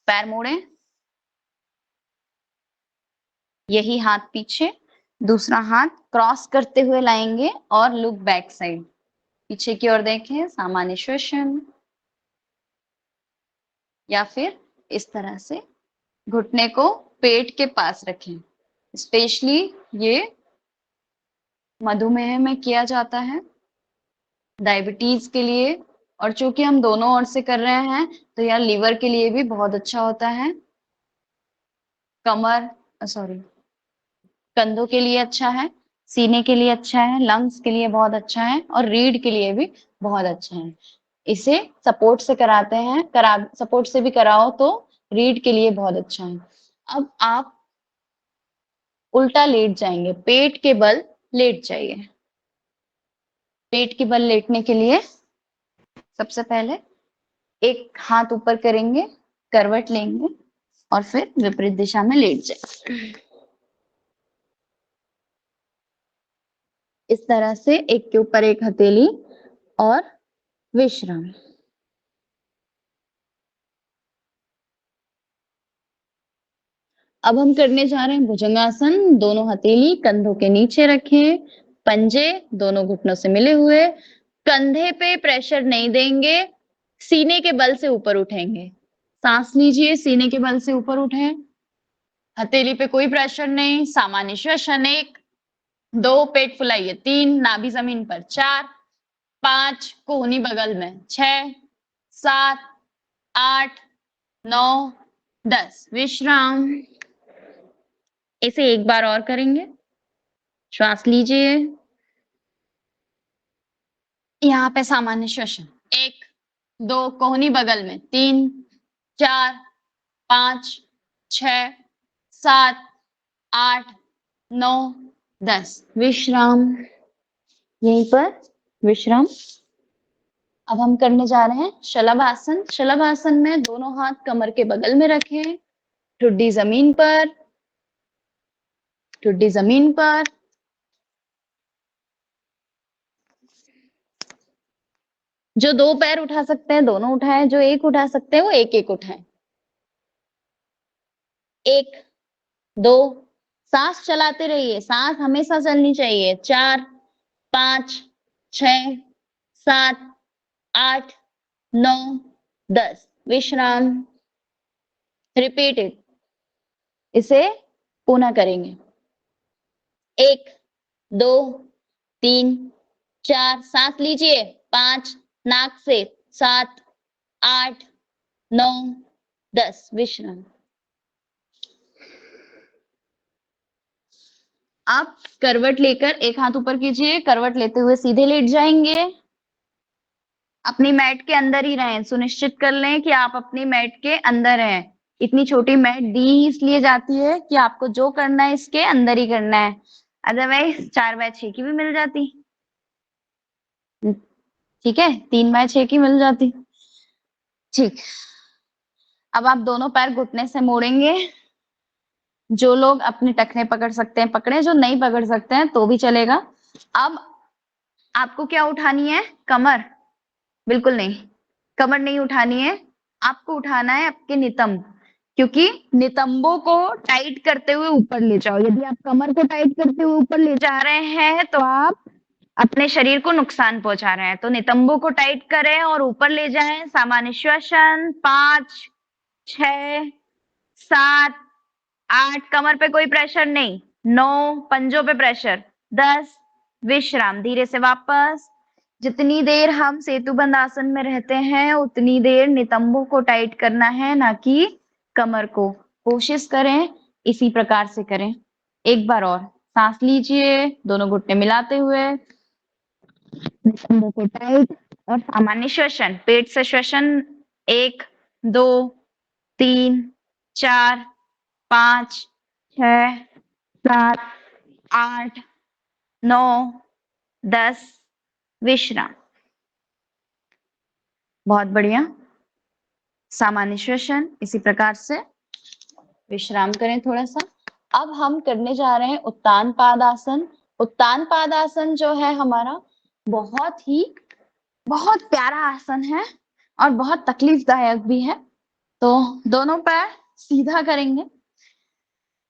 पैर मोड़ें, यही हाथ पीछे, दूसरा हाथ क्रॉस करते हुए लाएंगे और लुक बैक साइड, पीछे की ओर देखें। सामान्य श्वसन, या फिर इस तरह से घुटने को पेट के पास रखें, स्पेशली ये मधुमेह में किया जाता है, डायबिटीज के लिए, और चूंकि हम दोनों ओर से कर रहे हैं तो यार लीवर के लिए भी बहुत अच्छा होता है, कंधों के लिए अच्छा है, सीने के लिए अच्छा है, लंग्स के लिए बहुत अच्छा है और रीढ़ के लिए भी बहुत अच्छा है। इसे सपोर्ट से कराते हैं, सपोर्ट से भी कराओ तो रीढ़ के लिए बहुत अच्छा है। अब आप उल्टा लेट जाएंगे, पेट के बल लेट जाइए। पेट के बल लेटने के लिए सबसे पहले एक हाथ ऊपर करेंगे, करवट लेंगे और फिर विपरीत दिशा में लेट जाए। इस तरह से एक के ऊपर एक हथेली और विश्राम। अब हम करने जा रहे हैं भुजंगासन। दोनों हथेली कंधों के नीचे रखें, पंजे दोनों घुटनों से मिले हुए, कंधे पे प्रेशर नहीं देंगे, सीने के बल से ऊपर उठेंगे। सांस लीजिए, सीने के बल से ऊपर उठें, हथेली पे कोई प्रेशर नहीं। सामान्य श्वसन 1, 2, पेट फुलाइए 3, नाभि जमीन पर 4, 5, कोहनी बगल में 6, 7, 8, 9, 10, विश्राम। इसे एक बार और करेंगे। श्वास लीजिए, यहाँ पे सामान्य श्वसन 1, 2, कोहनी बगल में 3, 4, 5, 6, 7, 8, 9, 10, विश्राम। यहीं पर विश्राम। अब हम करने जा रहे हैं शलभासन। शलभासन में दोनों हाथ कमर के बगल में रखें, ठुड्डी जमीन पर, ठुड्डी जमीन पर। जो 2 पैर उठा सकते हैं दोनों उठाएं, जो एक उठा सकते हैं वो एक एक उठाएं। 1, 2, सांस चलाते रहिए, सांस हमेशा चलनी चाहिए। 4, 5, 6, 7, 8, 9, 10, विश्राम। रिपीटेड। इसे पुनः करेंगे। 1, 2, 3, 4, सांस लीजिए। 5, नाक से। 7, 8, 9, 10, विश्राम। आप करवट लेकर एक हाथ ऊपर कीजिए, करवट लेते हुए सीधे लेट जाएंगे। अपनी मैट के अंदर ही रहें, सुनिश्चित कर लें कि आप अपनी मैट के अंदर हैं। इतनी छोटी मैट दी इसलिए जाती है कि आपको जो करना है इसके अंदर ही करना है, अदरवाइज 4x6 की भी मिल जाती। ठीक है, 3x6 की मिल जाती। ठीक, अब आप दोनों पैर घुटने से मोड़ेंगे। जो लोग अपने टखने पकड़ सकते हैं पकड़े, जो नहीं पकड़ सकते हैं तो भी चलेगा। अब आपको क्या उठानी है? कमर? बिल्कुल नहीं, कमर नहीं उठानी है। आपको उठाना है आपके नितंब, क्योंकि नितंबों को टाइट करते हुए ऊपर ले जाओ। यदि आप कमर को टाइट करते हुए ऊपर ले जा रहे हैं तो आप अपने शरीर को नुकसान पहुंचा रहे हैं। तो नितंबों को टाइट करें और ऊपर ले जाएं। सामान्य श्वसन 5, 6, 7, 8, कमर पे कोई प्रेशर नहीं। 9, पंजों पे प्रेशर। 10, विश्राम। धीरे से वापस। जितनी देर हम सेतुबंद आसन में रहते हैं उतनी देर नितंबों को टाइट करना है, ना कि कमर को। कोशिश करें इसी प्रकार से करें। एक बार और सांस लीजिए, दोनों घुटने मिलाते हुए, नितंबों को टाइट और सामान्य श्वसन। पेट से श्वसन 1, 2, 3, 4, 5, 6, 7, 8, 9, 10, विश्राम। बहुत बढ़िया। सामान्य श्वसन इसी प्रकार से विश्राम करें थोड़ा सा। अब हम करने जा रहे हैं उत्तान पादासन। उत्तान पादासन जो है हमारा बहुत प्यारा आसन है और बहुत तकलीफदायक भी है। तो दोनों पैर सीधा करेंगे।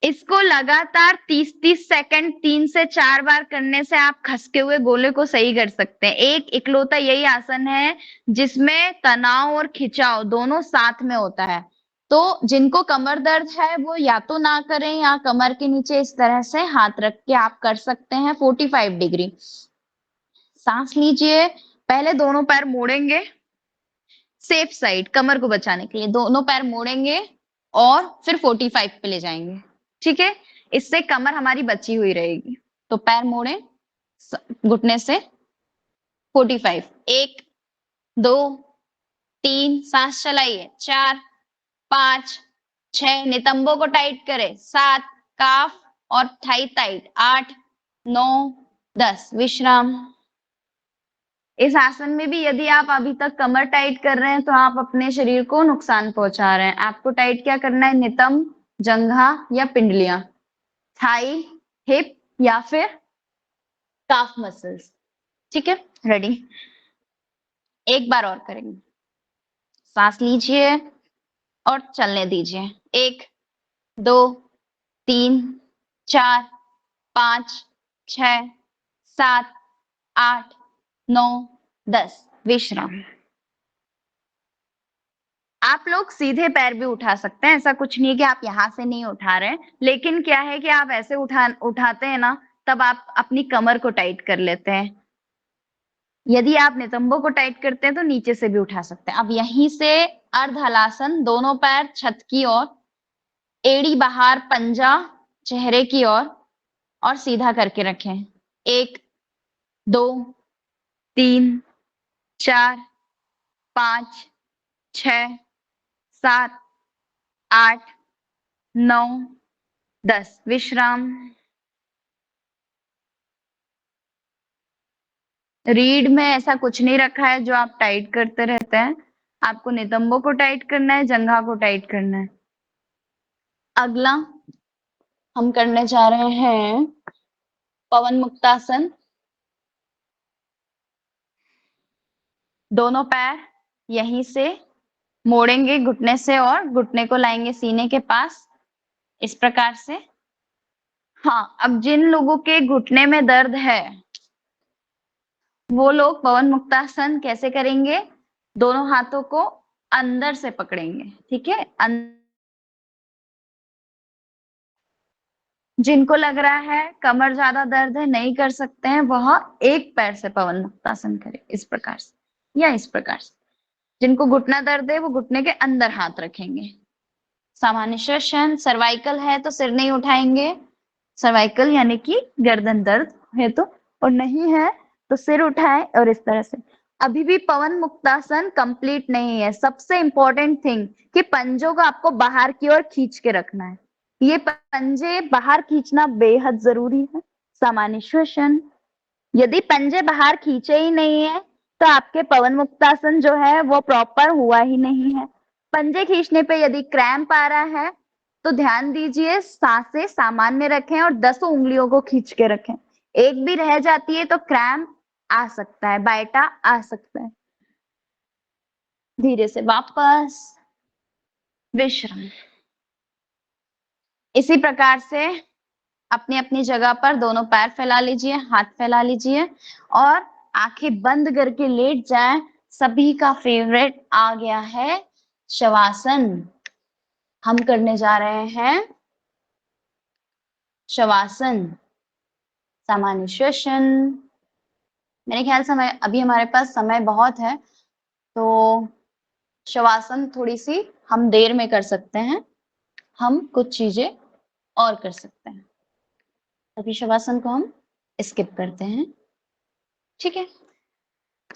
इसको लगातार 30-30 सेकंड 3 से 4 बार करने से आप खसके हुए गोले को सही कर सकते हैं। एक इकलौता यही आसन है जिसमें तनाव और खिंचाव दोनों साथ में होता है। तो जिनको कमर दर्द है वो या तो ना करें, या कमर के नीचे इस तरह से हाथ रख के आप कर सकते हैं 45 डिग्री। सांस लीजिए, पहले दोनों पैर मोड़ेंगे, सेफ साइड कमर को बचाने के लिए दोनों पैर मोड़ेंगे और फिर 45 पे ले जाएंगे। ठीक है, इससे कमर हमारी बची हुई रहेगी। तो पैर मोड़े घुटने से 45, 1 2 3, सांस चलाइए, 4 5 6, नितंबों को टाइट करें, 7, काफ और थाई टाइट, 8 9 10, विश्राम। इस आसन में भी यदि आप अभी तक कमर टाइट कर रहे हैं तो आप अपने शरीर को नुकसान पहुंचा रहे हैं। आपको टाइट क्या करना है? नितंब, जंघा या पिंडलियां, थाई, हिप या फिर काफ मसल्स। ठीक है, रेडी? एक बार और करेंगे। सांस लीजिए और चलने दीजिए। 1 2 3 4 5 6 7 8 9 10, विश्राम। आप लोग सीधे पैर भी उठा सकते हैं, ऐसा कुछ नहीं है कि आप यहां से नहीं उठा रहे हैं, लेकिन क्या है कि आप ऐसे उठाते हैं ना, तब आप अपनी कमर को टाइट कर लेते हैं। यदि आप नितंबों को टाइट करते हैं तो नीचे से भी उठा सकते हैं। अब यहीं से अर्ध हलासन, दोनों पैर छत की ओर, एड़ी बाहर, पंजा चेहरे की ओर और सीधा करके रखें। 1 2 3 4 5 6 7 8 9 10, विश्राम। रीढ़ में ऐसा कुछ नहीं रखा है जो आप टाइट करते रहते हैं। आपको नितंबों को टाइट करना है, जंघा को टाइट करना है। अगला हम करने जा रहे हैं पवन मुक्तासन। दोनों पैर यहीं से मोड़ेंगे घुटने से और घुटने को लाएंगे सीने के पास, इस प्रकार से। हाँ, अब जिन लोगों के घुटने में दर्द है वो लोग पवन मुक्तासन कैसे करेंगे? दोनों हाथों को अंदर से पकड़ेंगे। ठीक है, जिनको लग रहा है कमर ज्यादा दर्द है, नहीं कर सकते हैं, वह एक पैर से पवन मुक्तासन करे, इस प्रकार से या इस प्रकार से। जिनको घुटना दर्द है वो घुटने के अंदर हाथ रखेंगे। सामान्य श्वसन। सर्वाइकल है तो सिर नहीं उठाएंगे, सर्वाइकल यानी कि गर्दन दर्द है तो, और नहीं है तो सिर उठाएं और इस तरह से। अभी भी पवन मुक्तासन कंप्लीट नहीं है। सबसे इंपॉर्टेंट थिंग कि पंजों को आपको बाहर की ओर खींच के रखना है। ये पंजे बाहर खींचना बेहद जरूरी है। सामान्य श्वसन। यदि पंजे बाहर खींचे ही नहीं है तो आपके पवन मुक्तासन जो है वो प्रॉपर हुआ ही नहीं है। पंजे खींचने पे यदि क्रैम्प आ रहा है तो ध्यान दीजिए, सांसें सामान्य रखें और 10 उंगलियों को खींच के रखें। एक भी रह जाती है तो क्रैम्प आ सकता है, बायटा आ सकता है। धीरे से वापस विश्राम। इसी प्रकार से अपनी अपनी जगह पर दोनों पैर फैला लीजिए, हाथ फैला लीजिए और आंखें बंद करके लेट जाएं। सभी का फेवरेट आ गया है शवासन। हम करने जा रहे हैं शवासन, सामान्य श्वसन। मेरे ख्याल से अभी हमारे पास समय बहुत है, तो शवासन थोड़ी सी हम देर में कर सकते हैं, हम कुछ चीजें और कर सकते हैं। अभी शवासन को हम स्किप करते हैं। ठीक है,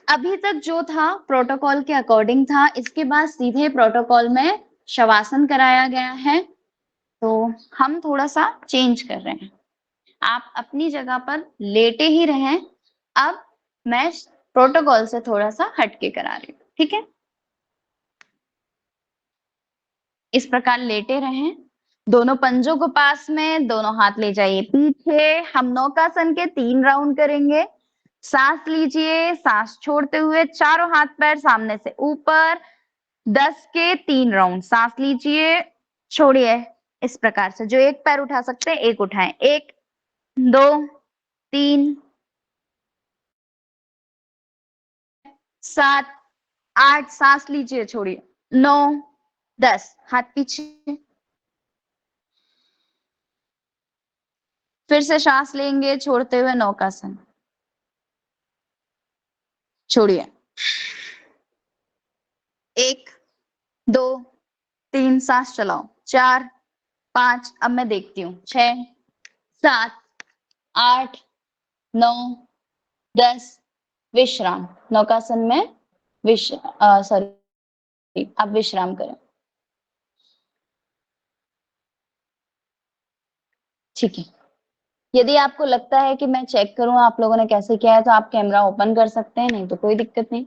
अभी तक जो था प्रोटोकॉल के अकॉर्डिंग था, इसके बाद सीधे प्रोटोकॉल में शवासन कराया गया है, तो हम थोड़ा सा चेंज कर रहे हैं। आप अपनी जगह पर लेटे ही रहें। अब मैं प्रोटोकॉल से थोड़ा सा हटके करा रही हूँ। ठीक है, इस प्रकार लेटे रहें, दोनों पंजों को पास में, दोनों हाथ ले जाइए पीछे। हम नौकासन के 3 राउंड करेंगे। सांस लीजिए, सांस छोड़ते हुए चारों हाथ पैर सामने से ऊपर, 10 के 3 राउंड। सांस लीजिए, छोड़िए, इस प्रकार से। जो एक पैर उठा सकते हैं एक उठाएं। 1 2 3 7 8, सांस लीजिए, छोड़िए, 9 10 हाथ पीछे, फिर से सांस लेंगे छोड़ते हुए नौकासन, छोड़िए, 1 2 3 सांस चलाओ, 4 5, अब मैं देखती हूँ, 6 7 8 9 10, विश्राम, नौकासन में सॉरी आप विश्राम करें। ठीक है, यदि आपको लगता है कि मैं चेक करूं आप लोगों ने कैसे किया है तो आप कैमरा ओपन कर सकते हैं, नहीं तो कोई दिक्कत नहीं।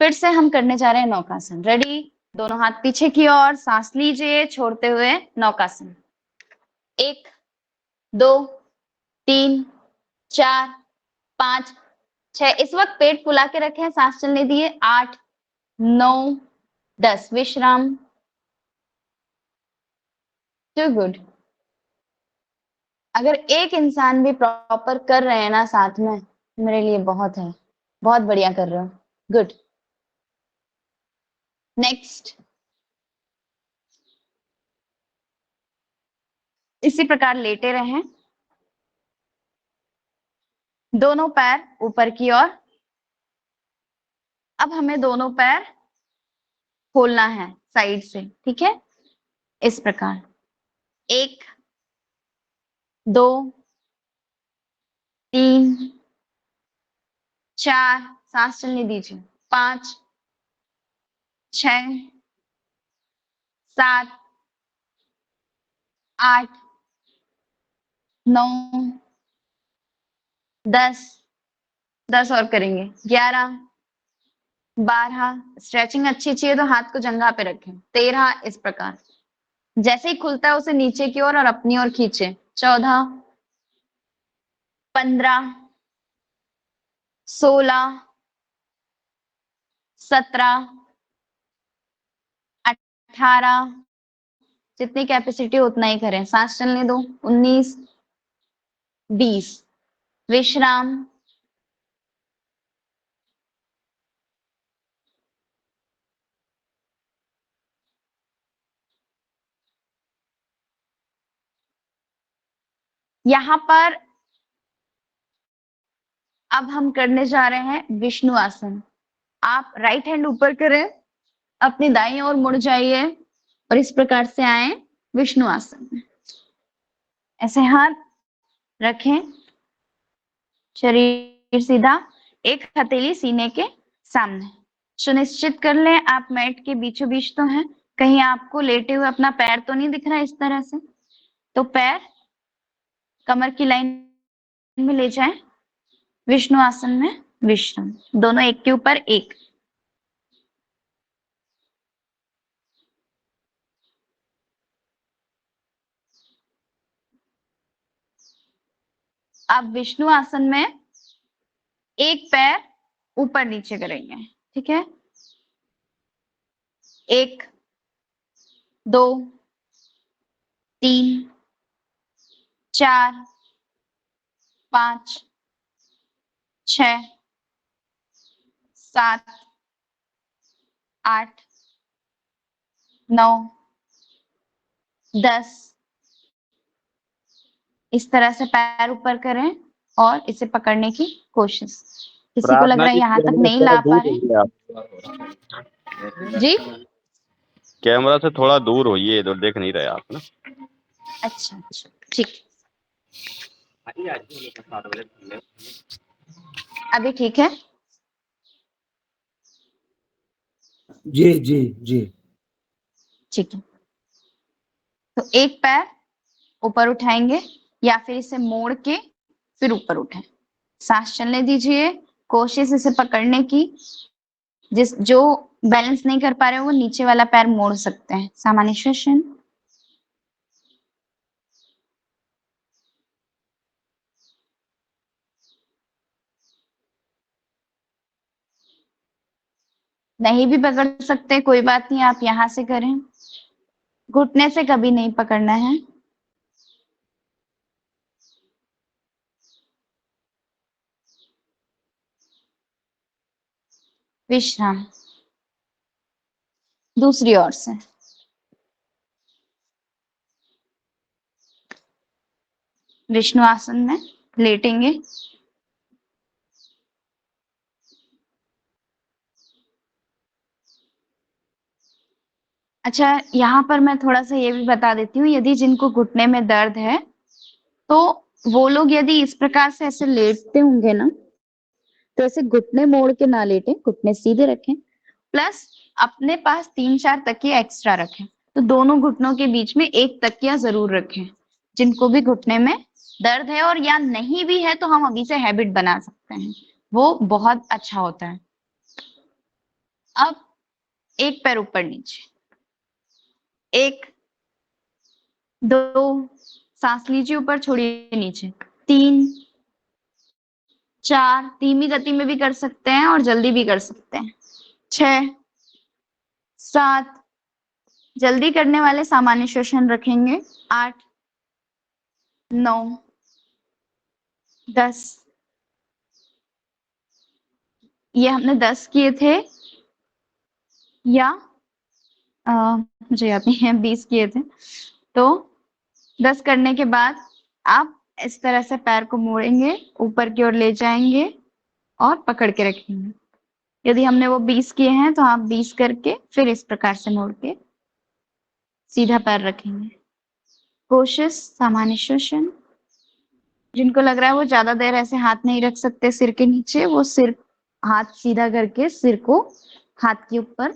फिर से हम करने जा रहे हैं नौकासन। रेडी, दोनों हाथ पीछे की ओर, सांस लीजिए छोड़ते हुए नौकासन, 1 2 3 4 5 6, इस वक्त पेट फुला के रखें, सांस चलने दिए, 8 9 10, विश्राम। Too good. अगर एक इंसान भी प्रॉपर कर रहे हैं ना साथ में, मेरे लिए बहुत है, बहुत बढ़िया कर रहे हो, गुड। नेक्स्ट, इसी प्रकार लेटे रहें, दोनों पैर ऊपर की ओर। अब हमें दोनों पैर खोलना है साइड से, ठीक है, इस प्रकार, 1 2 3 4, सांस चलने दीजिए, 5 6 7 8 9 10 10 और करेंगे, 11 12, स्ट्रेचिंग अच्छी चाहिए तो हाथ को जंघा पे रखें, 13, इस प्रकार, जैसे ही खुलता है उसे नीचे की ओर और अपनी ओर खींचे, 14 15 16 17 18, जितनी कैपेसिटी उतना ही करें, सांस चलने दो, 19 20, विश्राम। यहां पर अब हम करने जा रहे हैं विष्णु आसन। आप राइट हैंड ऊपर करें, अपनी दाईं ओर मुड़ जाइए और इस प्रकार से आए विष्णु आसन में। ऐसे हाथ रखें, शरीर सीधा, एक हथेली सीने के सामने। सुनिश्चित कर लें आप मैट के बीचों बीच तो हैं, कहीं आपको लेटे हुए अपना पैर तो नहीं दिख रहा इस तरह से, तो पैर कमर की लाइन में ले जाएं, विष्णु आसन में विश्राम, दोनों एक के ऊपर एक। अब विष्णु आसन में एक पैर ऊपर नीचे करेंगे, ठीक है, 1 2 3 4 5 6 7 8 9 10, इस तरह से पैर ऊपर करें और इसे पकड़ने की कोशिश। किसी को लग प्रार्थना रहा है जी, यहाँ तक कैमरे नहीं से थोड़ा ला पा दूर रहे, होइए आप। जी, कैमरा से थोड़ा दूर होइए, इधर देख नहीं रहे आप ना। अच्छा अच्छा, ठीक, अभी ठीक है, जी जी जी। ठीक है। तो एक पैर ऊपर उठाएंगे या फिर इसे मोड़ के फिर ऊपर उठाएं, सांस चलने दीजिए, कोशिश इसे पकड़ने की, जो बैलेंस नहीं कर पा रहे हो वो नीचे वाला पैर मोड़ सकते हैं, सामान्य श्वसन। नहीं भी पकड़ सकते कोई बात नहीं, आप यहां से करें, घुटने से कभी नहीं पकड़ना है। विश्राम, दूसरी ओर से विष्णु आसन में लेटेंगे। अच्छा, यहाँ पर मैं थोड़ा सा ये भी बता देती हूँ, यदि जिनको घुटने में दर्द है तो वो लोग यदि इस प्रकार से ऐसे लेटते होंगे ना, तो ऐसे घुटने मोड़ के ना लेटें, घुटने सीधे रखें, प्लस अपने पास 3-4 तकिए एक्स्ट्रा रखें। तो दोनों घुटनों के बीच में एक तकिया जरूर रखें। जिनको भी घुटने में दर्द है और या नहीं भी है तो हम अभी से हैबिट बना सकते हैं, वो बहुत अच्छा होता है। अब एक पैर ऊपर नीचे, 1, 2, सांस लीजिए, ऊपर छोड़िए नीचे, 3, 4, धीमी गति में भी कर सकते हैं और जल्दी भी कर सकते हैं, 6, 7, जल्दी करने वाले सामान्य श्वसन रखेंगे, 8, 9, 10, ये हमने 10 किए थे, या मुझे याद नहीं है, 20 किए थे। तो 10 करने के बाद आप इस तरह से पैर को मोड़ेंगे, ऊपर की ओर ले जाएंगे और पकड़ के रखेंगे। यदि हमने वो 20 किए हैं तो आप 20 करके फिर इस प्रकार से मोड़ के सीधा पैर रखेंगे। कोशिश सामान्य श्वसन। जिनको लग रहा है वो ज्यादा देर ऐसे हाथ नहीं रख सकते सिर के नीचे, वो सिर हाथ सीधा करके सिर को हाथ के ऊपर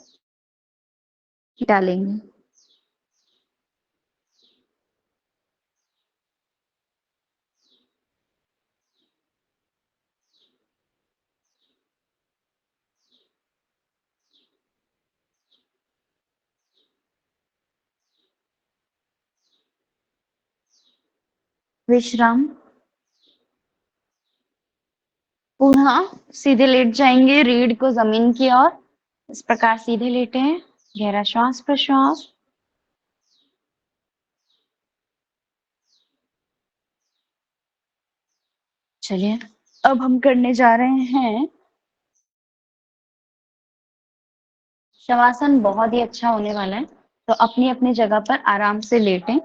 डालेंगे। विश्राम। पुनः सीधे लेट जाएंगे, रीढ़ को जमीन की ओर इस प्रकार सीधे लेटे हैं। गहरा श्वास प्रश्वास। चलिए अब हम करने जा रहे हैं शवासन। बहुत ही अच्छा होने वाला है, तो अपनी अपनी जगह पर आराम से लेटें।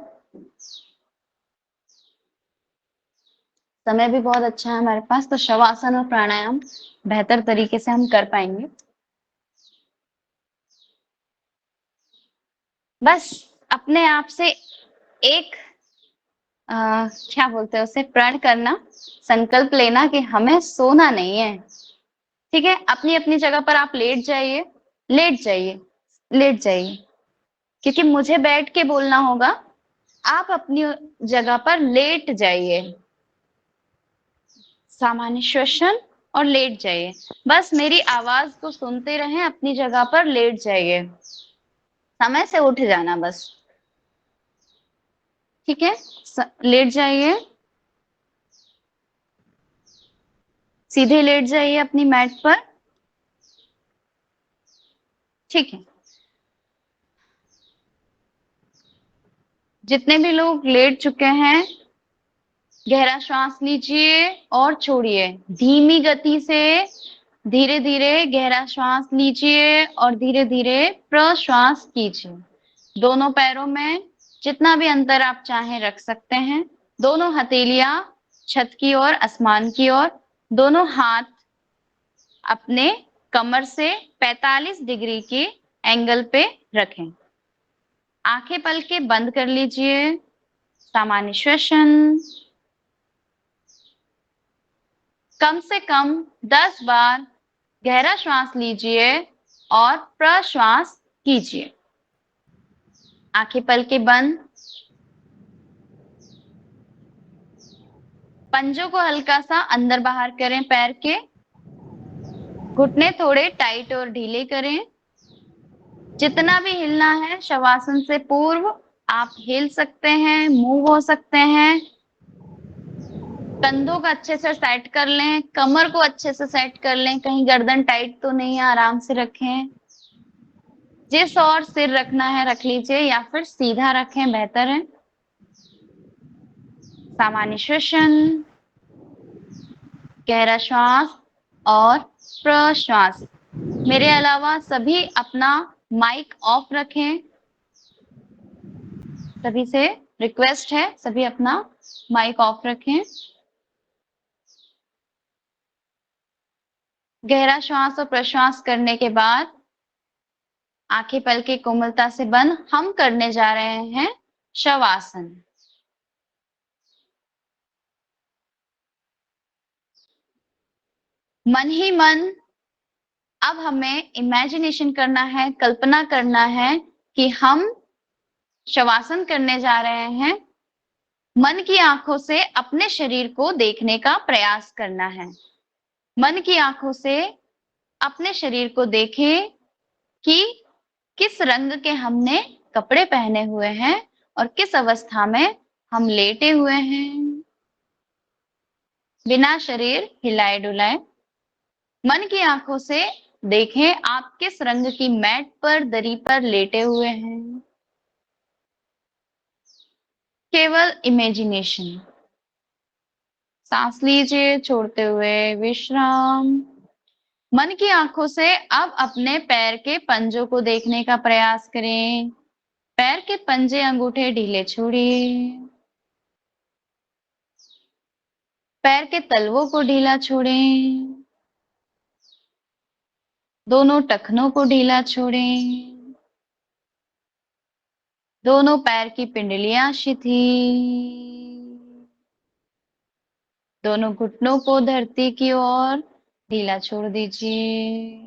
समय भी बहुत अच्छा है हमारे पास, तो शवासन और प्राणायाम बेहतर तरीके से हम कर पाएंगे। बस अपने आप से एक क्या बोलते हैं उसे, प्रण करना, संकल्प लेना कि हमें सोना नहीं है। ठीक है, अपनी अपनी जगह पर आप लेट जाइए, लेट जाइए, लेट जाइए, क्योंकि मुझे बैठ के बोलना होगा, आप अपनी जगह पर लेट जाइए। सामान्य श्वसन और लेट जाइए। बस मेरी आवाज को सुनते रहें, अपनी जगह पर लेट जाइए, समय से उठ जाना बस। ठीक है, लेट जाइए, सीधे लेट जाइए अपनी मैट पर। ठीक है, जितने भी लोग लेट चुके हैं, गहरा श्वास लीजिए और छोड़िए, धीमी गति से धीरे धीरे गहरा श्वास लीजिए और धीरे धीरे प्रश्वास कीजिए। दोनों पैरों में जितना भी अंतर आप चाहें रख सकते हैं। दोनों हथेलियां छत की ओर, आसमान की ओर, दोनों हाथ अपने कमर से 45 डिग्री के एंगल पे रखें। आंखें पल के बंद कर लीजिए। सामान्य श्वसन। कम से कम 10 बार गहरा श्वास लीजिए और प्रश्वास कीजिए। आंखें पल के बंद। पंजों को हल्का सा अंदर बाहर करें, पैर के घुटने थोड़े टाइट और ढीले करें। जितना भी हिलना है शवासन से पूर्व आप हिल सकते हैं, मूव हो सकते हैं। कंधों को अच्छे से सेट कर लें, कमर को अच्छे से सेट कर लें, कहीं गर्दन टाइट तो नहीं है, आराम से रखें। जिस और सिर रखना है रख लीजिए, या फिर सीधा रखें, बेहतर है। सामान्य श्वसन, गहरा श्वास और प्रश्वास। मेरे अलावा सभी अपना माइक ऑफ रखें, सभी से रिक्वेस्ट है सभी अपना माइक ऑफ रखें। गहरा श्वास और प्रश्वास करने के बाद आंखें पलके कोमलता से बंद, हम करने जा रहे हैं शवासन। मन ही मन अब हमें इमेजिनेशन करना है, कल्पना करना है कि हम शवासन करने जा रहे हैं। मन की आंखों से अपने शरीर को देखने का प्रयास करना है। मन की आंखों से अपने शरीर को देखें कि किस रंग के हमने कपड़े पहने हुए हैं और किस अवस्था में हम लेटे हुए हैं, बिना शरीर हिलाए डुलाए। मन की आंखों से देखें आप किस रंग की मैट पर, दरी पर लेटे हुए हैं। केवल इमेजिनेशन। सांस लीजिए छोड़ते हुए विश्राम। मन की आंखों से अब अपने पैर के पंजों को देखने का प्रयास करें। पैर के पंजे अंगूठे ढीले छोड़िए। पैर के तलवों को ढीला छोड़ें। दोनों टखनों को ढीला छोड़ें। दोनों पैर की पिंडलियां शिथिल। दोनों घुटनों को धरती की ओर ढीला छोड़ दीजिए।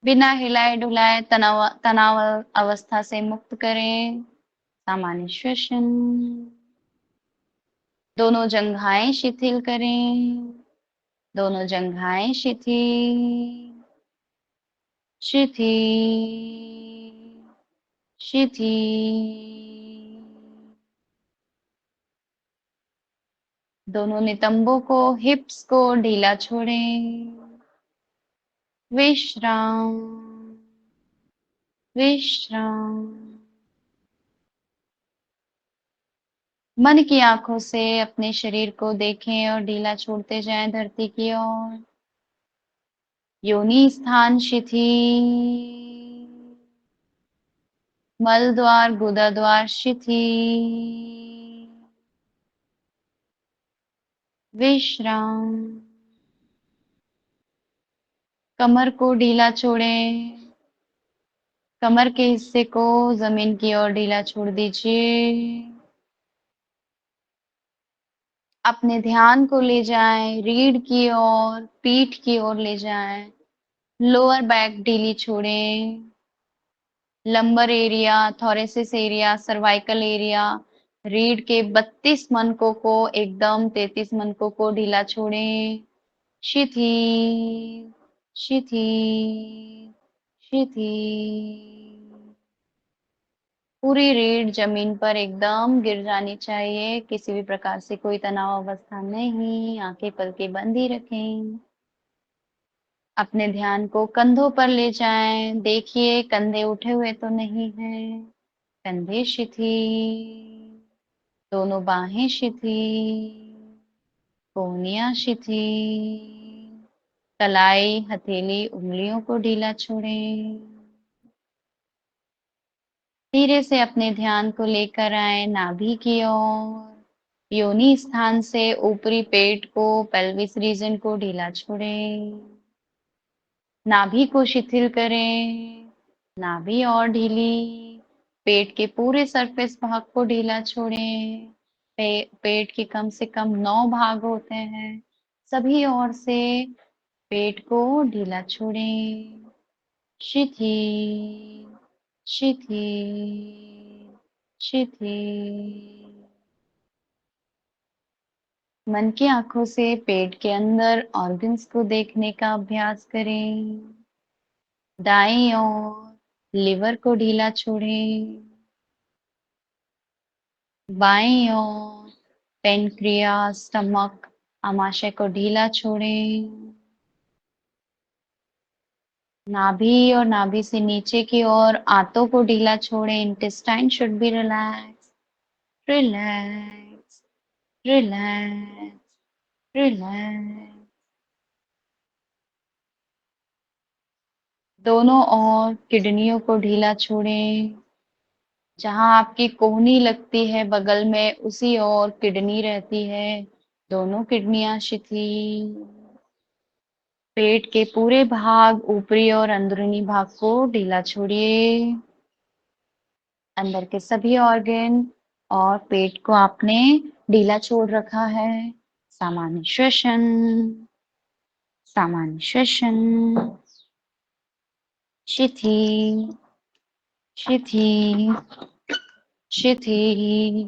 बिना हिलाए डुलाए तनाव तनाव अवस्था से मुक्त करें। सामान्य श्वसन। दोनों जंघाएं शिथिल करें। दोनों जंघाएं शिथिल शिथिल शिथिल। दोनों नितंबों को, हिप्स को ढीला छोड़ें। विश्राम विश्राम। मन की आंखों से अपने शरीर को देखें और ढीला छोड़ते जाएं धरती की ओर। योनि स्थान शिथिल। मल द्वार, गुदा द्वार शिथिल। विश्राम। कमर को ढीला छोड़ें। कमर के हिस्से को जमीन की ओर ढीला छोड़ दीजिए। अपने ध्यान को ले जाएं रीढ़ की ओर, पीठ की ओर ले जाएं। लोअर बैक ढीली छोड़ें। Lumbar area, thoracic area, cervical area, रीढ़ के 32 मनकों को एकदम 33 मनकों को ढीला छोड़ें। शिथिल शिथिल शिथिल। पूरी रीढ़ जमीन पर एकदम गिर जानी चाहिए। किसी भी प्रकार से कोई तनाव अवस्था नहीं। आंखें पलके बंद ही रखें। अपने ध्यान को कंधों पर ले जाएं। देखिए कंधे उठे हुए तो नहीं हैं। कंधे शिथिल। दोनों बाहें शिथिल। कोहनियां शिथिल। कलाई, हथेली, उंगलियों को ढीला छोड़ें। धीरे से अपने ध्यान को लेकर आए नाभि की ओर। योनि स्थान से ऊपरी पेट को, पेल्विस रीजन को ढीला छोड़ें। नाभि को शिथिल करें। नाभि और ढीली। पेट के पूरे सरफेस भाग को ढीला छोड़ें। पेट के कम से कम 9 भाग होते हैं। सभी ओर से पेट को ढीला छोड़ें। शिथिल शिथिल शिथिल। मन की आंखों से पेट के अंदर ऑर्गन्स को देखने का अभ्यास करें। दाईं ओर लिवर को ढीला छोड़ें। बाईं ओर पेनक्रियास, स्टमक, आमाशय को ढीला छोड़ें। नाभि और नाभि से नीचे की ओर आंतों को ढीला छोड़ें। Intestine should be relax relax relax relax. दोनों ओर किडनियों को ढीला छोड़ें। जहां आपकी कोहनी लगती है बगल में, उसी ओर किडनी रहती है। दोनों किडनियां शिथिल। पेट के पूरे भाग, ऊपरी और अंदरूनी भाग को ढीला छोड़िए। अंदर के सभी ऑर्गन और पेट को आपने ढीला छोड़ रखा है। सामान्य श्वसन, सामान्य श्वसन, शिथिल, शिथिल, शिथिल।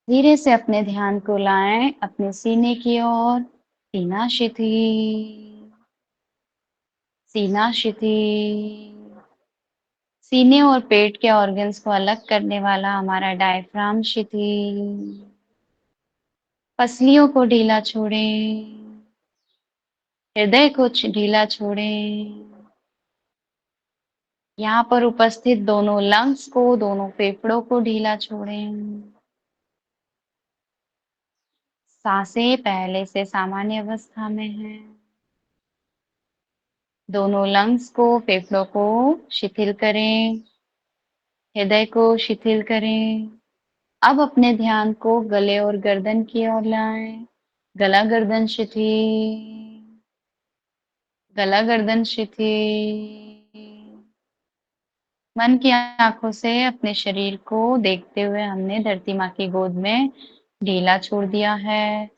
धीरे से अपने ध्यान को लाएं अपने सीने की ओर। सीना शिथिल, सीना शिथिल। सीने और पेट के ऑर्गन्स को अलग करने वाला हमारा डायफ्राम शिथिल। पसलियों को ढीला छोड़ें, हृदय को ढीला छोड़ें। यहाँ पर उपस्थित दोनों लंग्स को, दोनों फेफड़ों को ढीला छोड़ें। सांसें पहले से सामान्य अवस्था में हैं। दोनों लंग्स को, फेफड़ों को शिथिल करें, हृदय को शिथिल करें। अब अपने ध्यान को गले और गर्दन की ओर लाएं। गला गर्दन शिथिल, गला गर्दन शिथिल। मन की आंखों से अपने शरीर को देखते हुए हमने धरती माँ की गोद में ढीला छोड़ दिया है।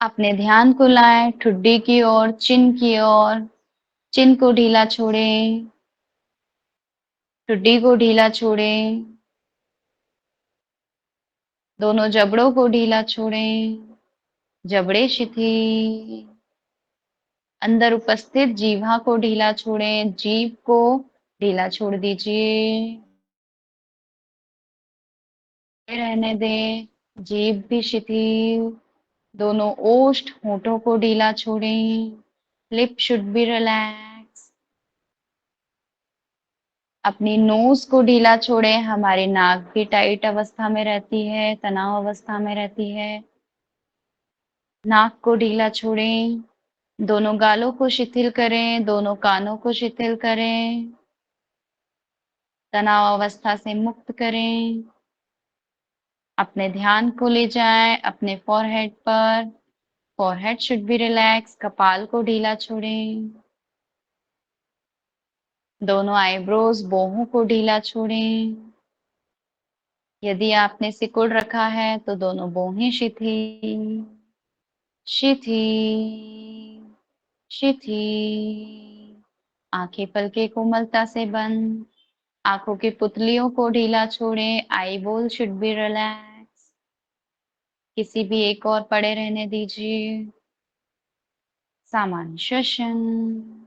अपने ध्यान को लाएं ठुड्डी की ओर, चिन की ओर। चिन को ढीला छोड़ें, ठुड्डी को ढीला छोड़ें। दोनों जबड़ों को ढीला छोड़ें, जबड़े शिथिल। अंदर उपस्थित जीभा को ढीला छोड़ें, जीभ को ढीला छोड़ दीजिए। रहने दें, जीभ भी शिथिल। दोनों ओष्ठ, होठों को ढीला छोड़ें। Lip should be relax. अपनी नोज को ढीला छोड़ें। हमारी नाक भी टाइट अवस्था में रहती है, तनाव अवस्था में रहती है। नाक को ढीला छोड़ें। दोनों गालों को शिथिल करें, दोनों कानों को शिथिल करें। तनाव अवस्था से मुक्त करें। अपने ध्यान को ले जाएं अपने फॉरहेड पर। Forehead should be relax. कपाल को ढीला छोड़ें। दोनों आईब्रोज, बाहों को ढीला छोड़ें। यदि आपने सिकुड़ रखा है तो दोनों बाहें शिथिल, शिथिल, शिथिल। आंखें पलके कोमलता से बंद। आंखों की पुतलियों को ढीला छोड़ें। Eye ball should be relax. किसी भी एक और पड़े रहने दीजिए। सामान्य श्वसन।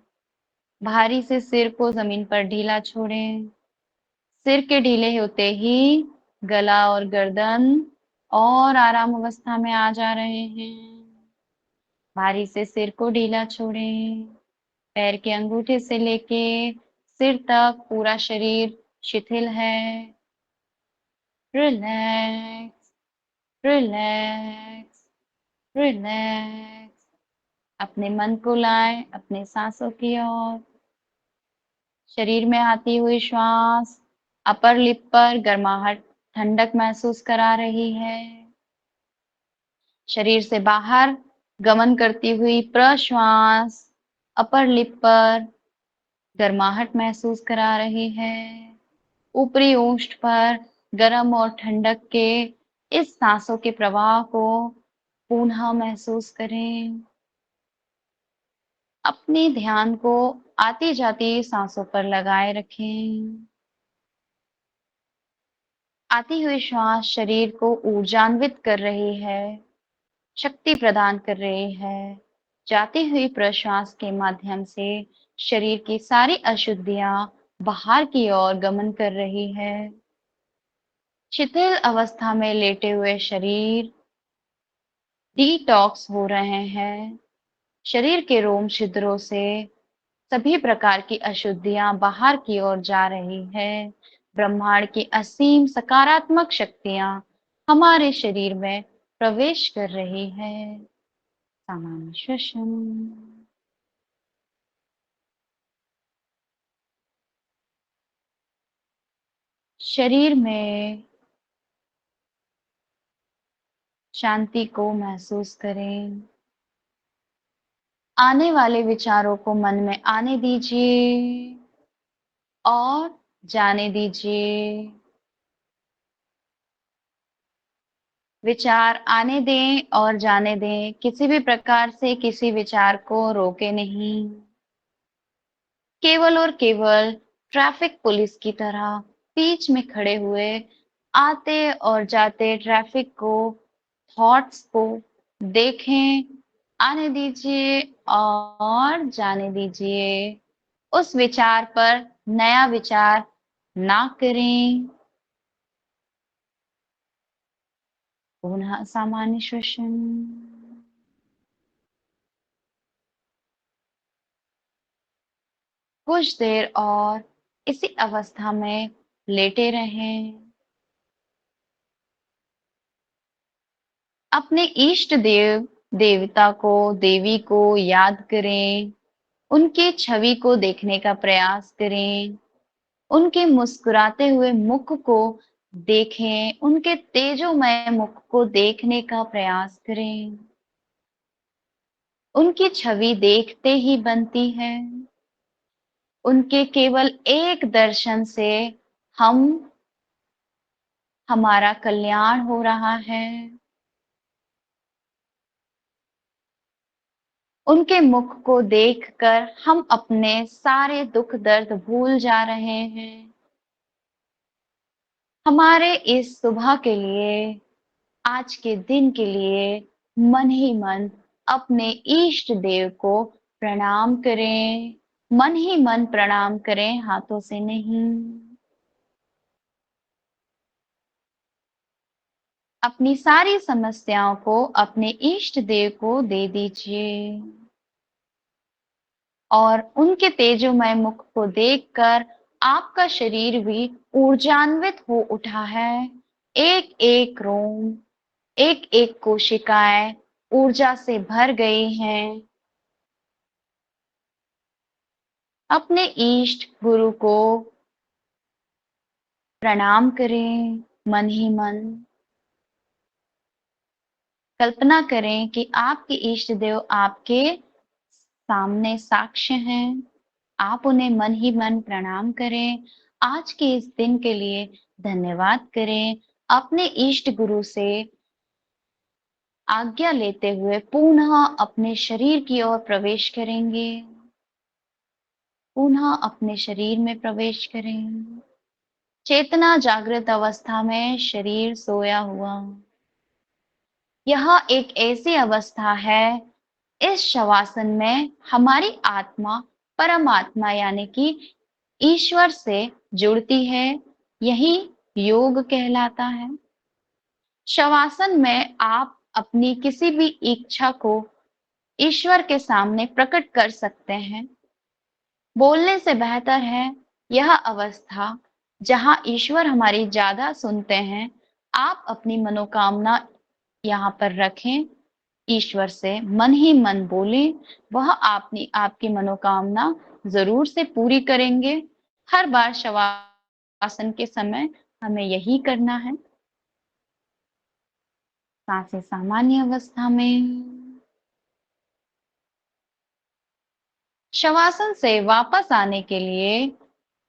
भारी से सिर को जमीन पर ढीला छोड़ें। सिर के ढीले होते ही गला और गर्दन और आराम अवस्था में आ जा रहे हैं। भारी से सिर को ढीला छोड़ें। पैर के अंगूठे से लेके सिर तक पूरा शरीर शिथिल है। Relax, relax, relax. अपने मन को लाएं अपने सांसों की ओर। शरीर में आती हुई श्वास अपर लिप पर गर्माहट, ठंडक महसूस करा रही है। शरीर से बाहर गमन करती हुई प्रश्वास अपर लिप पर गर्माहट महसूस करा रही है। ऊपरी ओष्ठ पर गर्म और ठंडक के इस सांसों के प्रवाह को पुनः महसूस करें। अपने ध्यान को आती जाती सांसों पर लगाए रखें। आती हुई श्वास शरीर को ऊर्जान्वित कर रही है, शक्ति प्रदान कर रही है। जाती हुई प्रश्वास के माध्यम से शरीर की सारी अशुद्धियां बाहर की ओर गमन कर रही है। शिथिल अवस्था में लेटे हुए शरीर डिटॉक्स हो रहे हैं। शरीर के रोम छिद्रों से सभी प्रकार की अशुद्धियां बाहर की ओर जा रही है। ब्रह्मांड की असीम सकारात्मक शक्तियां हमारे शरीर में प्रवेश कर रही है। सामान्य श्वसन। शरीर में शांति को महसूस करें। आने वाले विचारों को मन में आने दीजिए और जाने दीजिए। विचार आने दें और जाने दें, किसी भी प्रकार से किसी विचार को रोके नहीं। केवल और केवल ट्रैफिक पुलिस की तरह बीच में खड़े हुए आते और जाते ट्रैफिक को, थॉट्स को देखें, आने दीजिए और जाने दीजिए। उस विचार पर नया विचार ना करें। पुनः सामान्य श्वसन। कुछ देर और इसी अवस्था में लेटे रहें। अपने इष्ट देव देवता को, देवी को याद करें। उनकी छवि को देखने का प्रयास करें। उनके मुस्कुराते हुए मुख को देखें। उनके तेजोमय मुख को देखने का प्रयास करें। उनकी छवि देखते ही बनती है। उनके केवल एक दर्शन से हमारा कल्याण हो रहा है। उनके मुख को देखकर हम अपने सारे दुख दर्द भूल जा रहे हैं। हमारे इस सुबह के लिए, आज के दिन के लिए मन ही मन अपने इष्ट देव को प्रणाम करें। मन ही मन प्रणाम करें, हाथों से नहीं। अपनी सारी समस्याओं को अपने इष्ट देव को दे दीजिए और उनके तेजोमय मुख को देखकर आपका शरीर भी ऊर्जान्वित हो उठा है। एक एक रोम, एक एक कोशिकाएं ऊर्जा से भर गई हैं। अपने इष्ट गुरु को प्रणाम करें मन ही मन। कल्पना करें कि आपके इष्ट देव आपके सामने साक्ष्य हैं। आप उन्हें मन ही मन प्रणाम करें। आज के इस दिन के लिए धन्यवाद करें। अपने इष्ट गुरु से आज्ञा लेते हुए पुनः अपने शरीर की ओर प्रवेश करेंगे। पुनः अपने शरीर में प्रवेश करें। चेतना जागृत अवस्था में, शरीर सोया हुआ। यह एक ऐसी अवस्था है, इस शवासन में हमारी आत्मा परमात्मा यानी कि ईश्वर से जुड़ती है। यही योग कहलाता है। शवासन में आप अपनी किसी भी इच्छा को ईश्वर के सामने प्रकट कर सकते हैं। बोलने से बेहतर है यह अवस्था जहां ईश्वर हमारी ज्यादा सुनते हैं। आप अपनी मनोकामना यहाँ पर रखें, ईश्वर से मन ही मन बोलें। वह आपकी मनोकामना जरूर से पूरी करेंगे। हर बार शवासन के समय हमें यही करना है। सांसें सामान्य अवस्था में। शवासन से वापस आने के लिए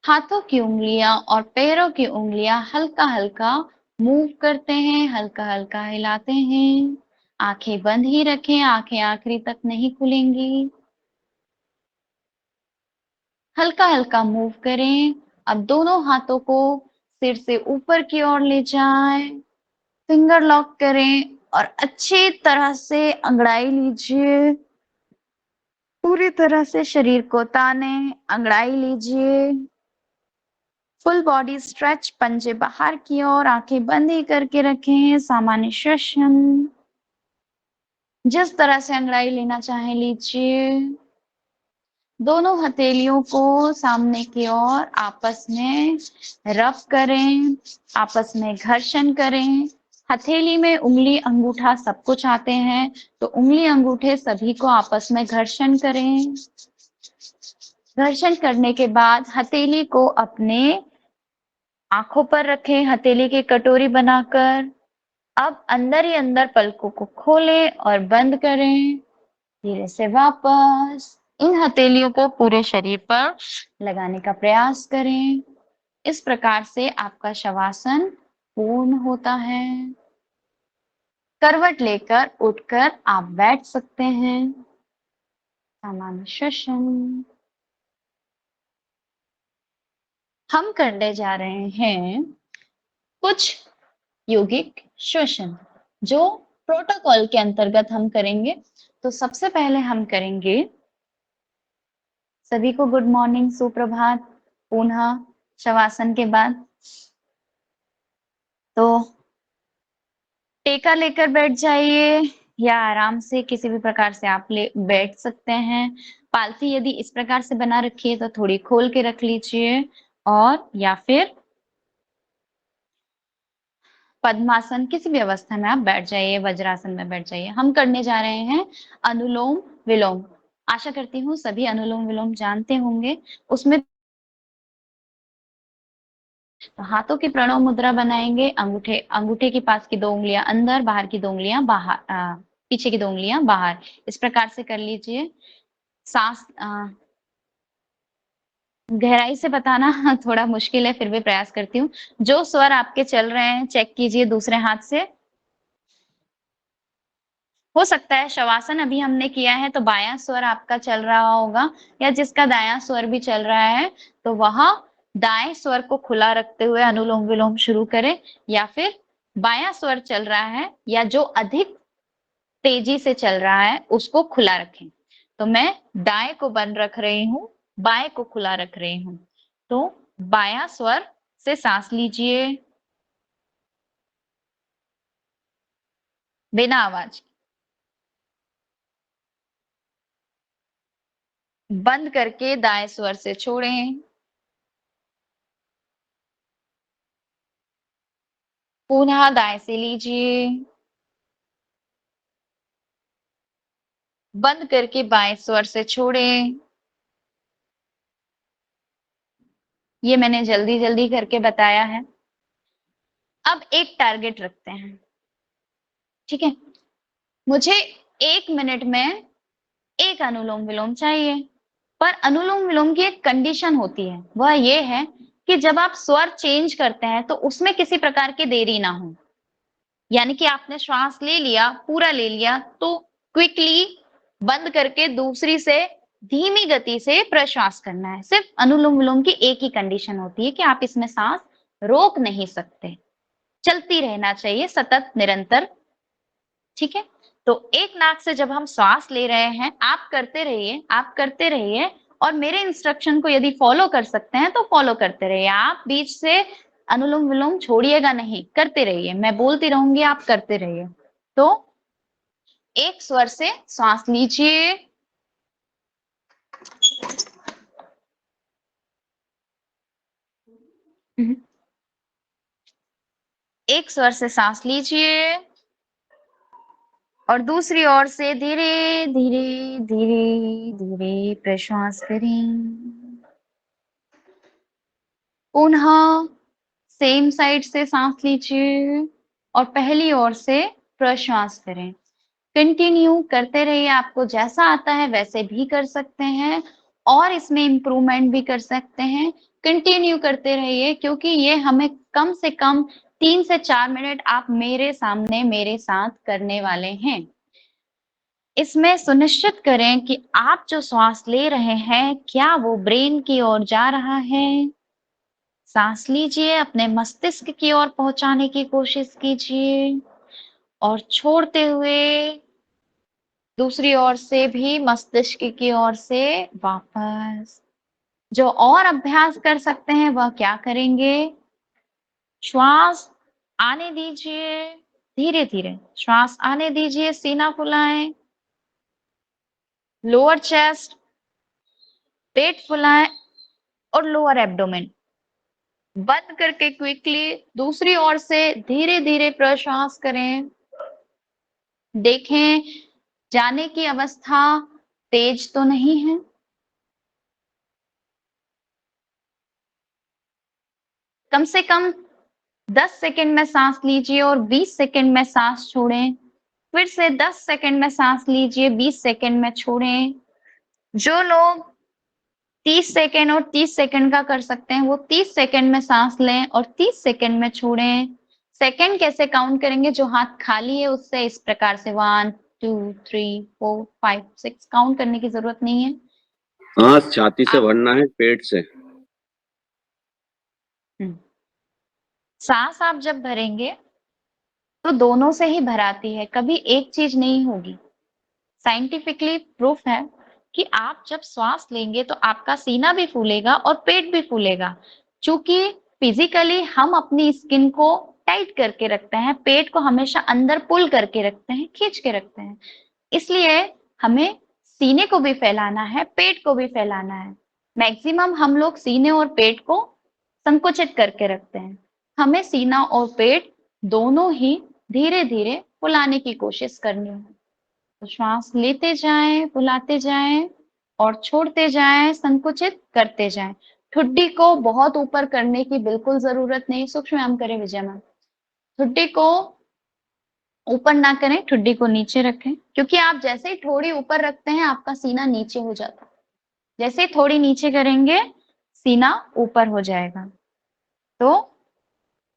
हाथों की उंगलियां और पैरों की उंगलियां हल्का हल्का मूव करते हैं, हल्का हल्का हिलाते हैं। आंखें बंद ही रखें, आंखें आखिरी तक नहीं खुलेंगी। हल्का हल्का मूव करें। अब दोनों हाथों को सिर से ऊपर की ओर ले जाएं। फिंगर लॉक करें और अच्छी तरह से अंगड़ाई लीजिए। पूरी तरह से शरीर को ताने, अंगड़ाई लीजिए। फुल बॉडी स्ट्रेच, पंजे बाहर की ओर, आंखें बंद ही करके रखें। सामान्य श्वसन। जिस तरह से अंगड़ाई लेना चाहे लीजिए। दोनों हथेलियों को सामने की ओर आपस में रब करें, आपस में घर्षण करें। हथेली में उंगली अंगूठा सब कुछ आते हैं, तो उंगली अंगूठे सभी को आपस में घर्षण करें। घर्षण करने के बाद हथेली को अपने आंखों पर रखें हथेली की कटोरी बनाकर। अब अंदर ही अंदर पलकों को खोलें और बंद करें। धीरे से वापस इन हथेलियों को पूरे शरीर पर लगाने का प्रयास करें। इस प्रकार से आपका शवासन पूर्ण होता है। करवट लेकर उठकर आप बैठ सकते हैं। सामान्य श्वसन। हम करने जा रहे हैं कुछ योगिक श्वसन जो प्रोटोकॉल के अंतर्गत हम करेंगे। तो सबसे पहले हम करेंगे, सभी को गुड मॉर्निंग, सुप्रभात, पुनः शवासन के बाद तो टेका लेकर बैठ जाइए या आराम से किसी भी प्रकार से आप बैठ सकते हैं। पालथी यदि इस प्रकार से बना रखी है तो थोड़ी खोल के रख लीजिए, और या फिर पद्मासन किसी भी अवस्था में आप बैठ जाइए, वज्रासन में बैठ जाइए। हम करने जा रहे हैं अनुलोम विलोम। आशा करती हूँ सभी अनुलोम विलोम जानते होंगे। उसमें तो हाथों की प्रणव मुद्रा बनाएंगे। अंगूठे अंगूठे के पास की 2 उंगलियां अंदर, बाहर की 2 उंगलियां बाहर, पीछे की 2 उंगलियां बाहर। इस प्रकार से कर लीजिए। सांस गहराई से बताना थोड़ा मुश्किल है, फिर भी प्रयास करती हूँ। जो स्वर आपके चल रहे हैं चेक कीजिए दूसरे हाथ से। हो सकता है शवासन अभी हमने किया है तो बायां स्वर आपका चल रहा होगा, या जिसका दायां स्वर भी चल रहा है तो वह दाएं स्वर को खुला रखते हुए अनुलोम विलोम शुरू करें, या फिर बायां स्वर चल रहा है या जो अधिक तेजी से चल रहा है उसको खुला रखें। तो मैं दाएं को बंद रख रही हूँ, बाएं को खुला रख रही हूँ। तो बायां स्वर से सांस लीजिए बिना आवाज, बंद करके दाएं स्वर से छोड़ें। पुनः दाएं से लीजिए, बंद करके बाएं स्वर से छोड़ें। ये मैंने जल्दी जल्दी करके बताया है। अब एक टारगेट रखते हैं, ठीक है। मुझे 1 मिनट में एक अनुलोम विलोम चाहिए, पर अनुलोम विलोम की एक कंडीशन होती है, वह ये है कि जब आप स्वर चेंज करते हैं तो उसमें किसी प्रकार की देरी ना हो। यानी कि आपने श्वास ले लिया, पूरा ले लिया, तो क्विकली बंद करके दूसरी से धीमी गति से प्रश्वास करना है। सिर्फ अनुलोम विलोम की एक ही कंडीशन होती है कि आप इसमें सांस रोक नहीं सकते, चलती रहना चाहिए सतत निरंतर, ठीक है। तो एक नाक से जब हम श्वास ले रहे हैं, आप करते रहिए, आप करते रहिए, और मेरे इंस्ट्रक्शन को यदि फॉलो कर सकते हैं तो फॉलो करते रहिए। आप बीच से अनुलोम विलोम छोड़िएगा नहीं, करते रहिए। मैं बोलती रहूंगी, आप करते रहिए। तो एक स्वर से श्वास लीजिए, एक स्वर से सांस लीजिए और दूसरी ओर से धीरे धीरे धीरे धीरे प्रश्वास करें। पुनः सेम साइड से सांस लीजिए और पहली ओर से प्रश्वास करें। कंटिन्यू करते रहिए। आपको जैसा आता है वैसे भी कर सकते हैं और इसमें इम्प्रूवमेंट भी कर सकते हैं। कंटिन्यू करते रहिए, क्योंकि ये हमें कम से कम 3 से 4 मिनट आप मेरे सामने मेरे साथ करने वाले हैं। इसमें सुनिश्चित करें कि आप जो श्वास ले रहे हैं क्या वो ब्रेन की ओर जा रहा है। सांस लीजिए, अपने मस्तिष्क की ओर पहुंचाने की कोशिश कीजिए और छोड़ते हुए दूसरी ओर से भी मस्तिष्क की ओर से वापस। जो और अभ्यास कर सकते हैं वह क्या करेंगे, श्वास आने दीजिए, धीरे धीरे श्वास आने दीजिए, सीना फुलाएं, लोअर चेस्ट, पेट फुलाएं और लोअर एब्डोमेन। बंद करके क्विकली दूसरी ओर से धीरे धीरे प्रश्वास करें। देखें जाने की अवस्था तेज तो नहीं है। कम से कम 10 सेकंड में सांस लीजिए और 20 सेकंड में सांस छोड़ें। फिर से 10 सेकंड में सांस लीजिए, 20 सेकंड में छोड़ें। जो लोग 30 सेकंड और 30 सेकंड का कर सकते हैं, वो 30 सेकंड में सांस लें और 30 सेकंड में छोड़ें। सेकंड कैसे काउंट करेंगे? जो हाथ खाली है उससे इस प्रकार से 1 2 3 4 5 6 काउंट करने की जरूरत नहीं है। सांस छाती से आप- भरना है, पेट से। सांस आप जब भरेंगे तो दोनों से ही भराती है, कभी एक चीज नहीं होगी। साइंटिफिकली प्रूफ है कि आप जब श्वास लेंगे तो आपका सीना भी फूलेगा और पेट भी फूलेगा। चूंकि फिजिकली हम अपनी स्किन को टाइट करके रखते हैं, पेट को हमेशा अंदर पुल करके रखते हैं, खींच के रखते हैं, इसलिए हमें सीने को भी फैलाना है, पेट को भी फैलाना है। मैक्सिमम हम लोग सीने और पेट को संकुचित करके रखते हैं। हमें सीना और पेट दोनों ही धीरे धीरे फुलाने की कोशिश करनी है। तो श्वास लेते जाएं, फुलाते जाएं और छोड़ते जाएं, संकुचित करते जाएं। ठुड्डी को बहुत ऊपर करने की बिल्कुल जरूरत नहीं। सूक्ष्म व्यायाम करें विजय मैम। ठुड्डी को ऊपर ना करें, ठुड्डी को नीचे रखें, क्योंकि आप जैसे ही थोड़ी ऊपर रखते हैं आपका सीना नीचे हो जाता है। जैसे ही थोड़ी नीचे करेंगे सीना ऊपर हो जाएगा। तो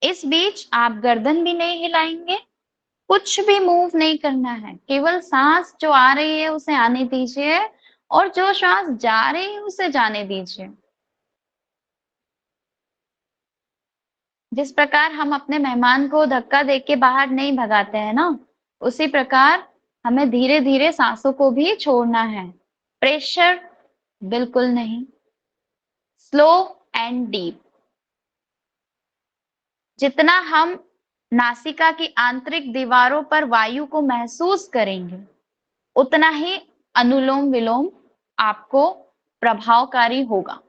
इस बीच आप गर्दन भी नहीं हिलाएंगे, कुछ भी मूव नहीं करना है, केवल सांस जो आ रही है उसे आने दीजिए और जो सांस जा रही है उसे जाने दीजिए। जिस प्रकार हम अपने मेहमान को धक्का देके बाहर नहीं भगाते हैं ना, उसी प्रकार हमें धीरे धीरे सांसों को भी छोड़ना है। प्रेशर बिल्कुल नहीं, स्लो एंड डीप। जितना हम नासिका की आंतरिक दीवारों पर वायु को महसूस करेंगे, उतना ही अनुलोम विलोम आपको प्रभावकारी होगा।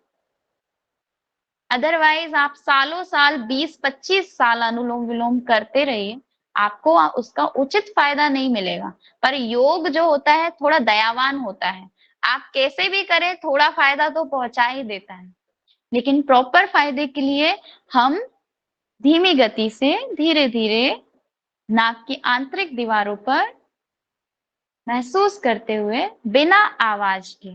अदरवाइज आप सालों साल 20-25 साल अनुलोम विलोम करते रहिए, आपको उसका उचित फायदा नहीं मिलेगा। पर योग जो होता है थोड़ा दयावान होता है, आप कैसे भी करें थोड़ा फायदा तो पहुंचा ही देता है। लेकिन प्रॉपर फायदे के लिए हम धीमी गति से धीरे धीरे नाक की आंतरिक दीवारों पर महसूस करते हुए बिना आवाज के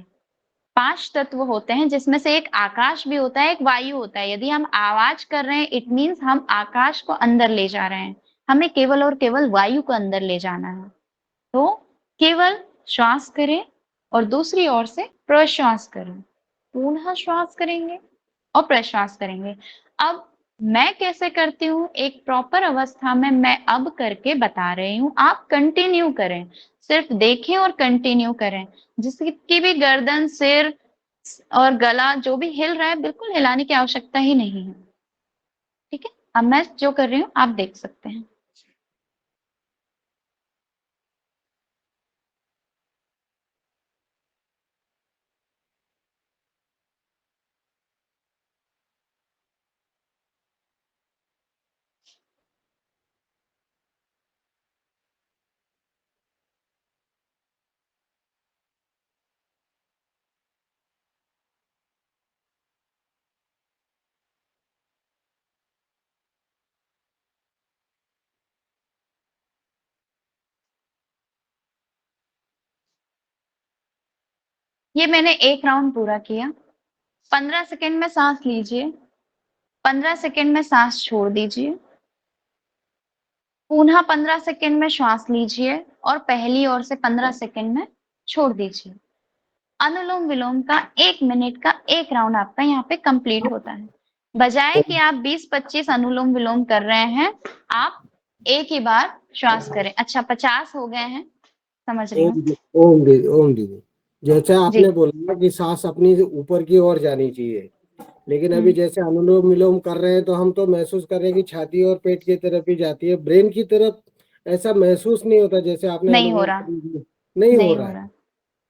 5 तत्व होते हैं, जिसमें से एक आकाश भी होता है, एक वायु होता है। यदि हम आवाज कर रहे हैं इट मीन्स हम आकाश को अंदर ले जा रहे हैं, हमें केवल और केवल वायु को अंदर ले जाना है। तो केवल श्वास करें और दूसरी ओर से प्रश्वास करें। पुनः श्वास करेंगे और प्रश्वास करेंगे। अब मैं कैसे करती हूँ एक प्रॉपर अवस्था में मैं अब करके बता रही हूँ, आप कंटिन्यू करें, सिर्फ देखें और कंटिन्यू करें। जिसकी भी गर्दन, सिर और गला जो भी हिल रहा है बिल्कुल हिलाने की आवश्यकता ही नहीं है। ठीक है, अब मैं जो कर रही हूँ आप देख सकते हैं। ये मैंने एक राउंड पूरा किया। 15 सेकंड में सांस लीजिए, 15 सेकंड में सांस छोड़ दीजिए, पुनः 15 सेकंड में श्वास लीजिए और पहली ओर से 15 सेकंड में छोड़ दीजिए। अनुलोम विलोम का 1 मिनट का एक राउंड आपका यहाँ पे कंप्लीट होता है। बजाय कि आप 20-25 अनुलोम विलोम कर रहे हैं, आप एक ही बार श्वास करें। अच्छा 50 हो गए हैं, समझ रही हूँ। ओम दीदी, जैसे आपने बोला कि सांस अपनी ऊपर की ओर जानी चाहिए, लेकिन अभी जैसे अनुलोम विलोम कर रहे हैं तो हम तो महसूस कर रहे हैं कि छाती और पेट की तरफ ही जाती है, ब्रेन की तरफ ऐसा महसूस नहीं होता जैसे आपने नहीं हो रहा, नहीं हो रहा है। हाँ,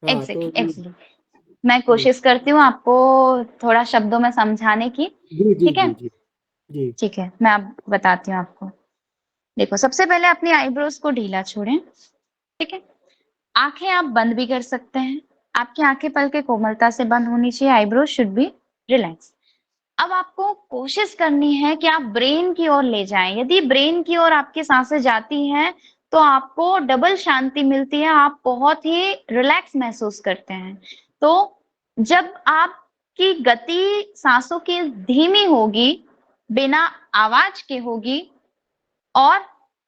एग्जैक्टली मैं कोशिश करती हूँ आपको थोड़ा शब्दों में समझाने की। जी जी ठीक है, जी जी ठीक है, मैं अब बताती हूँ आपको। देखो, सबसे पहले अपनी आईब्रोज को ढीला छोड़ें। ठीक है, आंखें आप बंद भी कर सकते हैं, आपकी आंखें पल के कोमलता से बंद होनी चाहिए। Eyebrows should be relax. अब आपको कोशिश करनी है कि आप ब्रेन की ओर ले जाएं। यदि ब्रेन की ओर आपकी सांसें जाती हैं तो आपको डबल शांति मिलती है, आप बहुत ही रिलैक्स महसूस करते हैं। तो जब आपकी गति सांसों की धीमी होगी, बिना आवाज के होगी और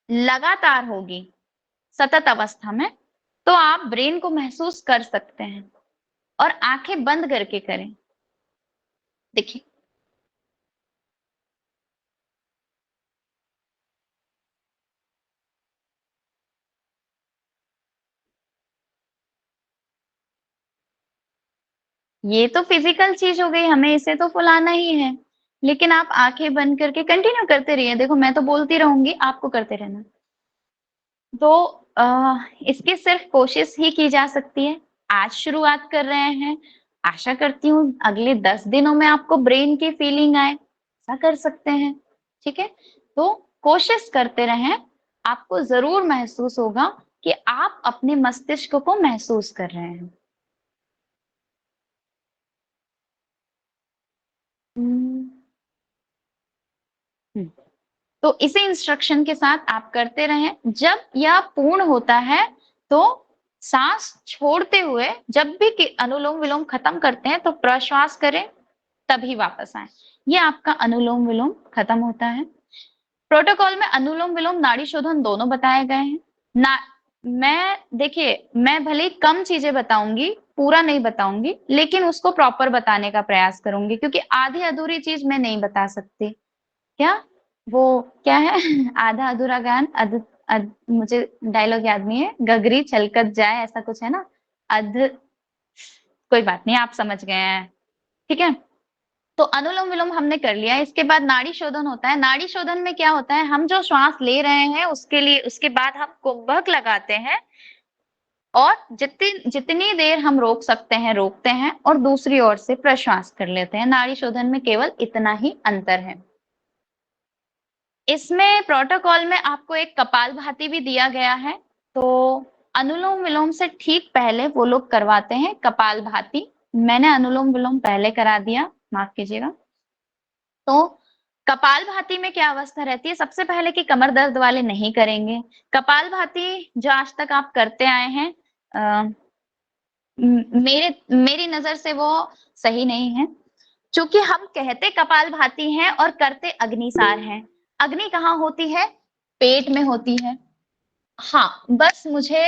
लगातार होगी सतत अवस्था में, तो आप ब्रेन को महसूस कर सकते हैं और आंखें बंद करके करें। देखिए, ये तो फिजिकल चीज हो गई, हमें इसे तो फुलाना ही है, लेकिन आप आंखें बंद करके कंटिन्यू करते रहिए। देखो, मैं तो बोलती रहूंगी, आपको करते रहना। तो इसकी सिर्फ कोशिश ही की जा सकती है। आज शुरुआत कर रहे हैं, आशा करती हूँ अगले 10 दिनों में आपको ब्रेन की फीलिंग आए, ऐसा कर सकते हैं। ठीक है, तो कोशिश करते रहें, आपको जरूर महसूस होगा कि आप अपने मस्तिष्क को महसूस कर रहे हैं। हम्म, हम्म। तो इसी इंस्ट्रक्शन के साथ आप करते रहें। जब यह पूर्ण होता है तो सांस छोड़ते हुए, जब भी अनुलोम विलोम खत्म करते हैं तो प्रश्वास करें, तभी वापस आए। ये आपका अनुलोम विलोम खत्म होता है। प्रोटोकॉल में अनुलोम विलोम नाड़ी शोधन दोनों बताए गए हैं ना। मैं भले ही कम चीजें बताऊंगी, पूरा नहीं बताऊंगी, लेकिन उसको प्रॉपर बताने का प्रयास करूंगी, क्योंकि आधी अधूरी चीज मैं नहीं बता सकती। क्या वो क्या है आधा अधूरा ज्ञान मुझे डायलॉग याद नहीं है, गगरी छलकत जाए, ऐसा कुछ है ना। अध कोई बात नहीं, आप समझ गए हैं। ठीक है, तो अनुलोम विलोम हमने कर लिया। इसके बाद नाड़ी शोधन होता है। नाड़ी शोधन में क्या होता है, हम जो श्वास ले रहे हैं उसके बाद हम कुंभक लगाते हैं और जितनी देर हम रोक सकते हैं रोकते हैं और दूसरी ओर से प्रश्वास कर लेते हैं। नाड़ी शोधन में केवल इतना ही अंतर है। इसमें प्रोटोकॉल में आपको एक कपालभाति भी दिया गया है। तो अनुलोम विलोम से ठीक पहले वो लोग करवाते हैं कपालभाति। मैंने अनुलोम विलोम पहले करा दिया, माफ कीजिएगा। तो कपालभाति में क्या अवस्था रहती है, सबसे पहले कि कमर दर्द वाले नहीं करेंगे। कपालभाति जो आज तक आप करते आए हैं, मेरी नजर से वो सही नहीं है। चूंकि हम कहते कपालभाति हैं और करते अग्निसार हैं। अग्नि कहाँ होती है, पेट में होती है। हाँ, बस मुझे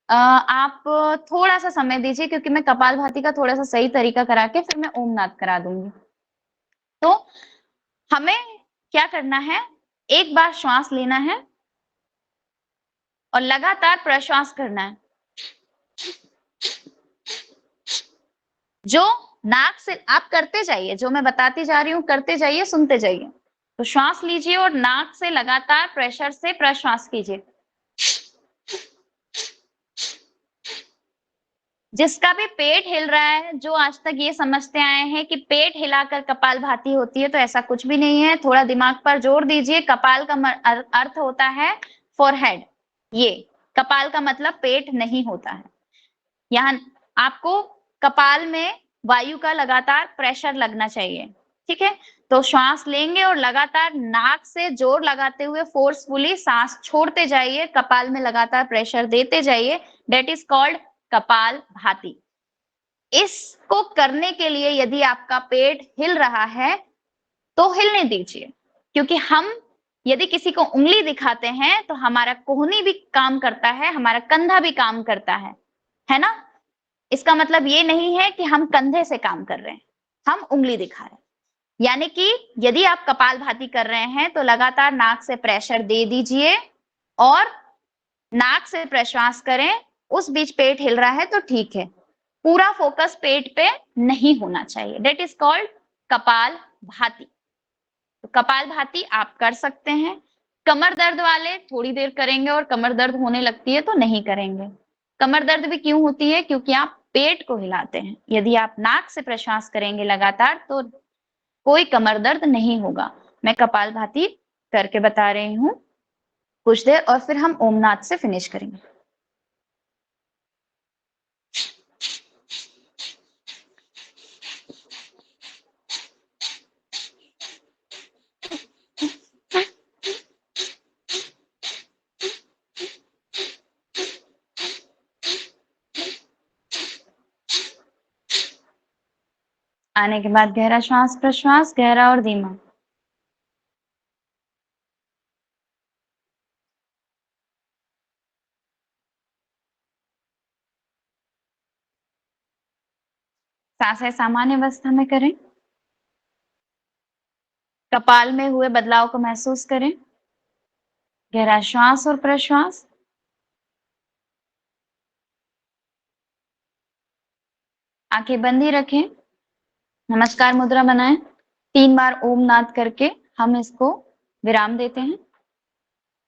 आप थोड़ा सा समय दीजिए, क्योंकि मैं कपालभाति का थोड़ा सा सही तरीका करा के फिर मैं ओम नाद करा दूंगी। तो हमें क्या करना है, एक बार श्वास लेना है और लगातार प्रश्वास करना है। जो नाक से आप करते जाइए, जो मैं बताती जा रही हूँ करते जाइए, सुनते जाइए। तो श्वास लीजिए और नाक से लगातार प्रेशर से प्रश्वास कीजिए। जिसका भी पेट हिल रहा है, जो आज तक ये समझते आए हैं कि पेट हिलाकर कपालभाति होती है, तो ऐसा कुछ भी नहीं है। थोड़ा दिमाग पर जोर दीजिए। कपाल का अर्थ होता है फोरहेड। ये कपाल का मतलब पेट नहीं होता है। यहाँ आपको कपाल में वायु का लगातार प्रेशर लगना चाहिए। ठीक है, तो श्वास लेंगे और लगातार नाक से जोर लगाते हुए फोर्सफुली सांस छोड़ते जाइए, कपाल में लगातार प्रेशर देते जाइए। डेट इज कॉल्ड कपाल भाती। इसको करने के लिए यदि आपका पेट हिल रहा है तो हिलने दीजिए, क्योंकि हम यदि किसी को उंगली दिखाते हैं तो हमारा कोहनी भी काम करता है, हमारा कंधा भी काम करता है ना। इसका मतलब ये नहीं है कि हम कंधे से काम कर रहे हैं, हम उंगली दिखा रहे हैं। यानी कि यदि आप कपालभाति कर रहे हैं तो लगातार नाक से प्रेशर दे दीजिए और नाक से प्रश्वास करें। उस बीच पेट हिल रहा है तो ठीक है, पूरा फोकस पेट पे नहीं होना चाहिए। डेट इज कॉल्ड कपाल भाती। तो कपाल भाती आप कर सकते हैं। कमर दर्द वाले थोड़ी देर करेंगे और कमर दर्द होने लगती है तो नहीं करेंगे। कमर दर्द भी क्यों होती है, क्योंकि आप पेट को हिलाते हैं। यदि आप नाक से प्रश्वास करेंगे लगातार तो कोई कमर दर्द नहीं होगा। मैं कपाल भाती करके बता रही हूँ कुछ देर, और फिर हम ओमनाथ से फिनिश करेंगे। आने के बाद गहरा श्वास प्रश्वास, गहरा और धीमा। सांसें सामान्य अवस्था में करें। कपाल में हुए बदलाव को महसूस करें। गहरा श्वास और प्रश्वास। आंखें बंद ही रखें। नमस्कार मुद्रा बनाएं। 3 बार ओम नाद करके हम इसको विराम देते हैं।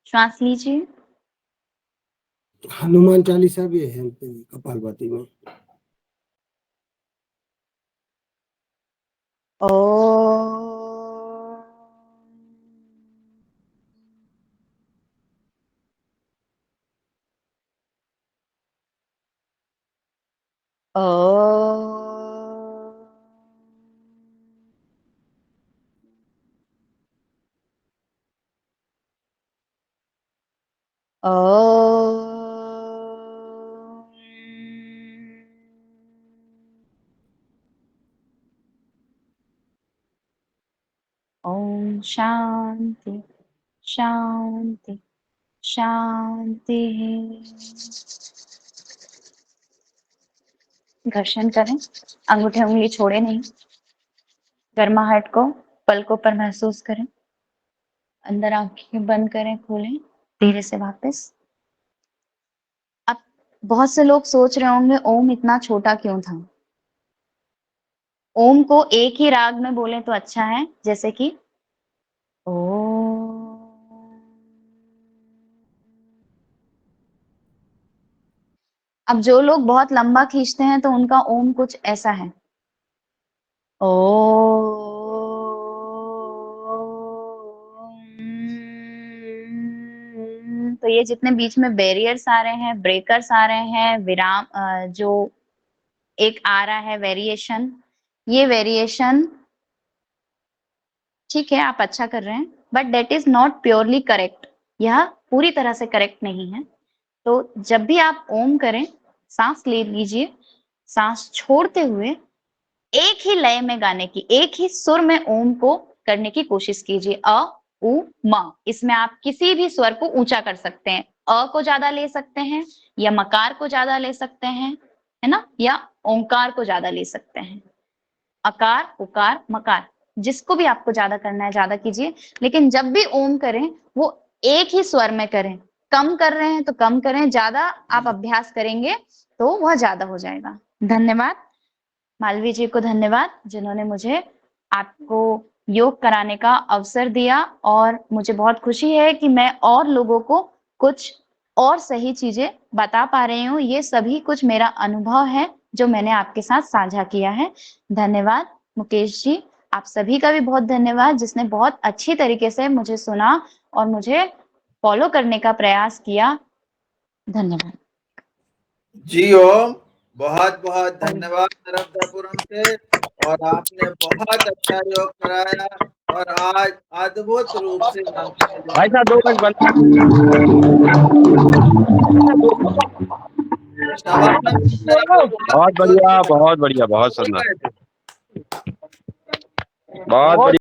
श्वास लीजिए। हनुमान चालीसा भी है कपालभाति में। ओम शांति शांति शांति। घर्षण करें, अंगूठे उंगली छोड़े नहीं। गर्माहट को पलकों पर महसूस करें। अंदर आंखें बंद करें, खोलें धीरे से वापस। अब बहुत से लोग सोच रहे होंगे ओम इतना छोटा क्यों था। ओम को एक ही राग में बोले तो अच्छा है, जैसे कि ओ। अब जो लोग बहुत लंबा खींचते हैं तो उनका ओम कुछ ऐसा है, ओ। तो ये जितने बीच में बैरियर्स आ रहे हैं, ब्रेकर्स आ रहे हैं, विराम जो एक आ रहा है वेरिएशन, ये वेरिएशन ठीक है, आप अच्छा कर रहे हैं, but that is not purely correct. यह पूरी तरह से करेक्ट नहीं है। तो जब भी आप ओम करें, सांस ले लीजिए, सांस छोड़ते हुए एक ही लय में गाने की, एक ही सुर में ओम को करने की कोशिश कीजिए। अ उ म। इसमें आप किसी भी स्वर को ऊंचा कर सकते हैं। अ को ज्यादा ले सकते हैं या मकार को ज्यादा ले सकते हैं, है ना, या ओंकार को ज्यादा ले सकते हैं। अकार उकार मकार, जिसको भी आपको ज्यादा करना है ज्यादा कीजिए, लेकिन जब भी ओम करें वो एक ही स्वर में करें। कम कर रहे हैं तो कम करें, ज्यादा आप अभ्यास करेंगे तो वह ज्यादा हो जाएगा। धन्यवाद मालवी जी को, धन्यवाद जिन्होंने मुझे आपको योग कराने का अवसर दिया, और मुझे बहुत खुशी है कि मैं और लोगों को कुछ और सही चीजें बता पा रही हूँ। ये सभी कुछ मेरा अनुभव है जो मैंने आपके साथ साझा किया है। धन्यवाद मुकेश जी, आप सभी का भी बहुत धन्यवाद जिसने बहुत अच्छी तरीके से मुझे सुना और मुझे फॉलो करने का प्रयास किया। धन्यवाद जी ओम, बहुत बहुत धन्यवाद नर्मदापुरम से। और आपने बहुत अच्छा योग कराया और आज अद्भुत रूप से भाई साहब 2 मिनट बंद। शवानंद बहुत बढ़िया, बहुत बढ़िया, बहुत सुंदर, बहुत बढ़िया।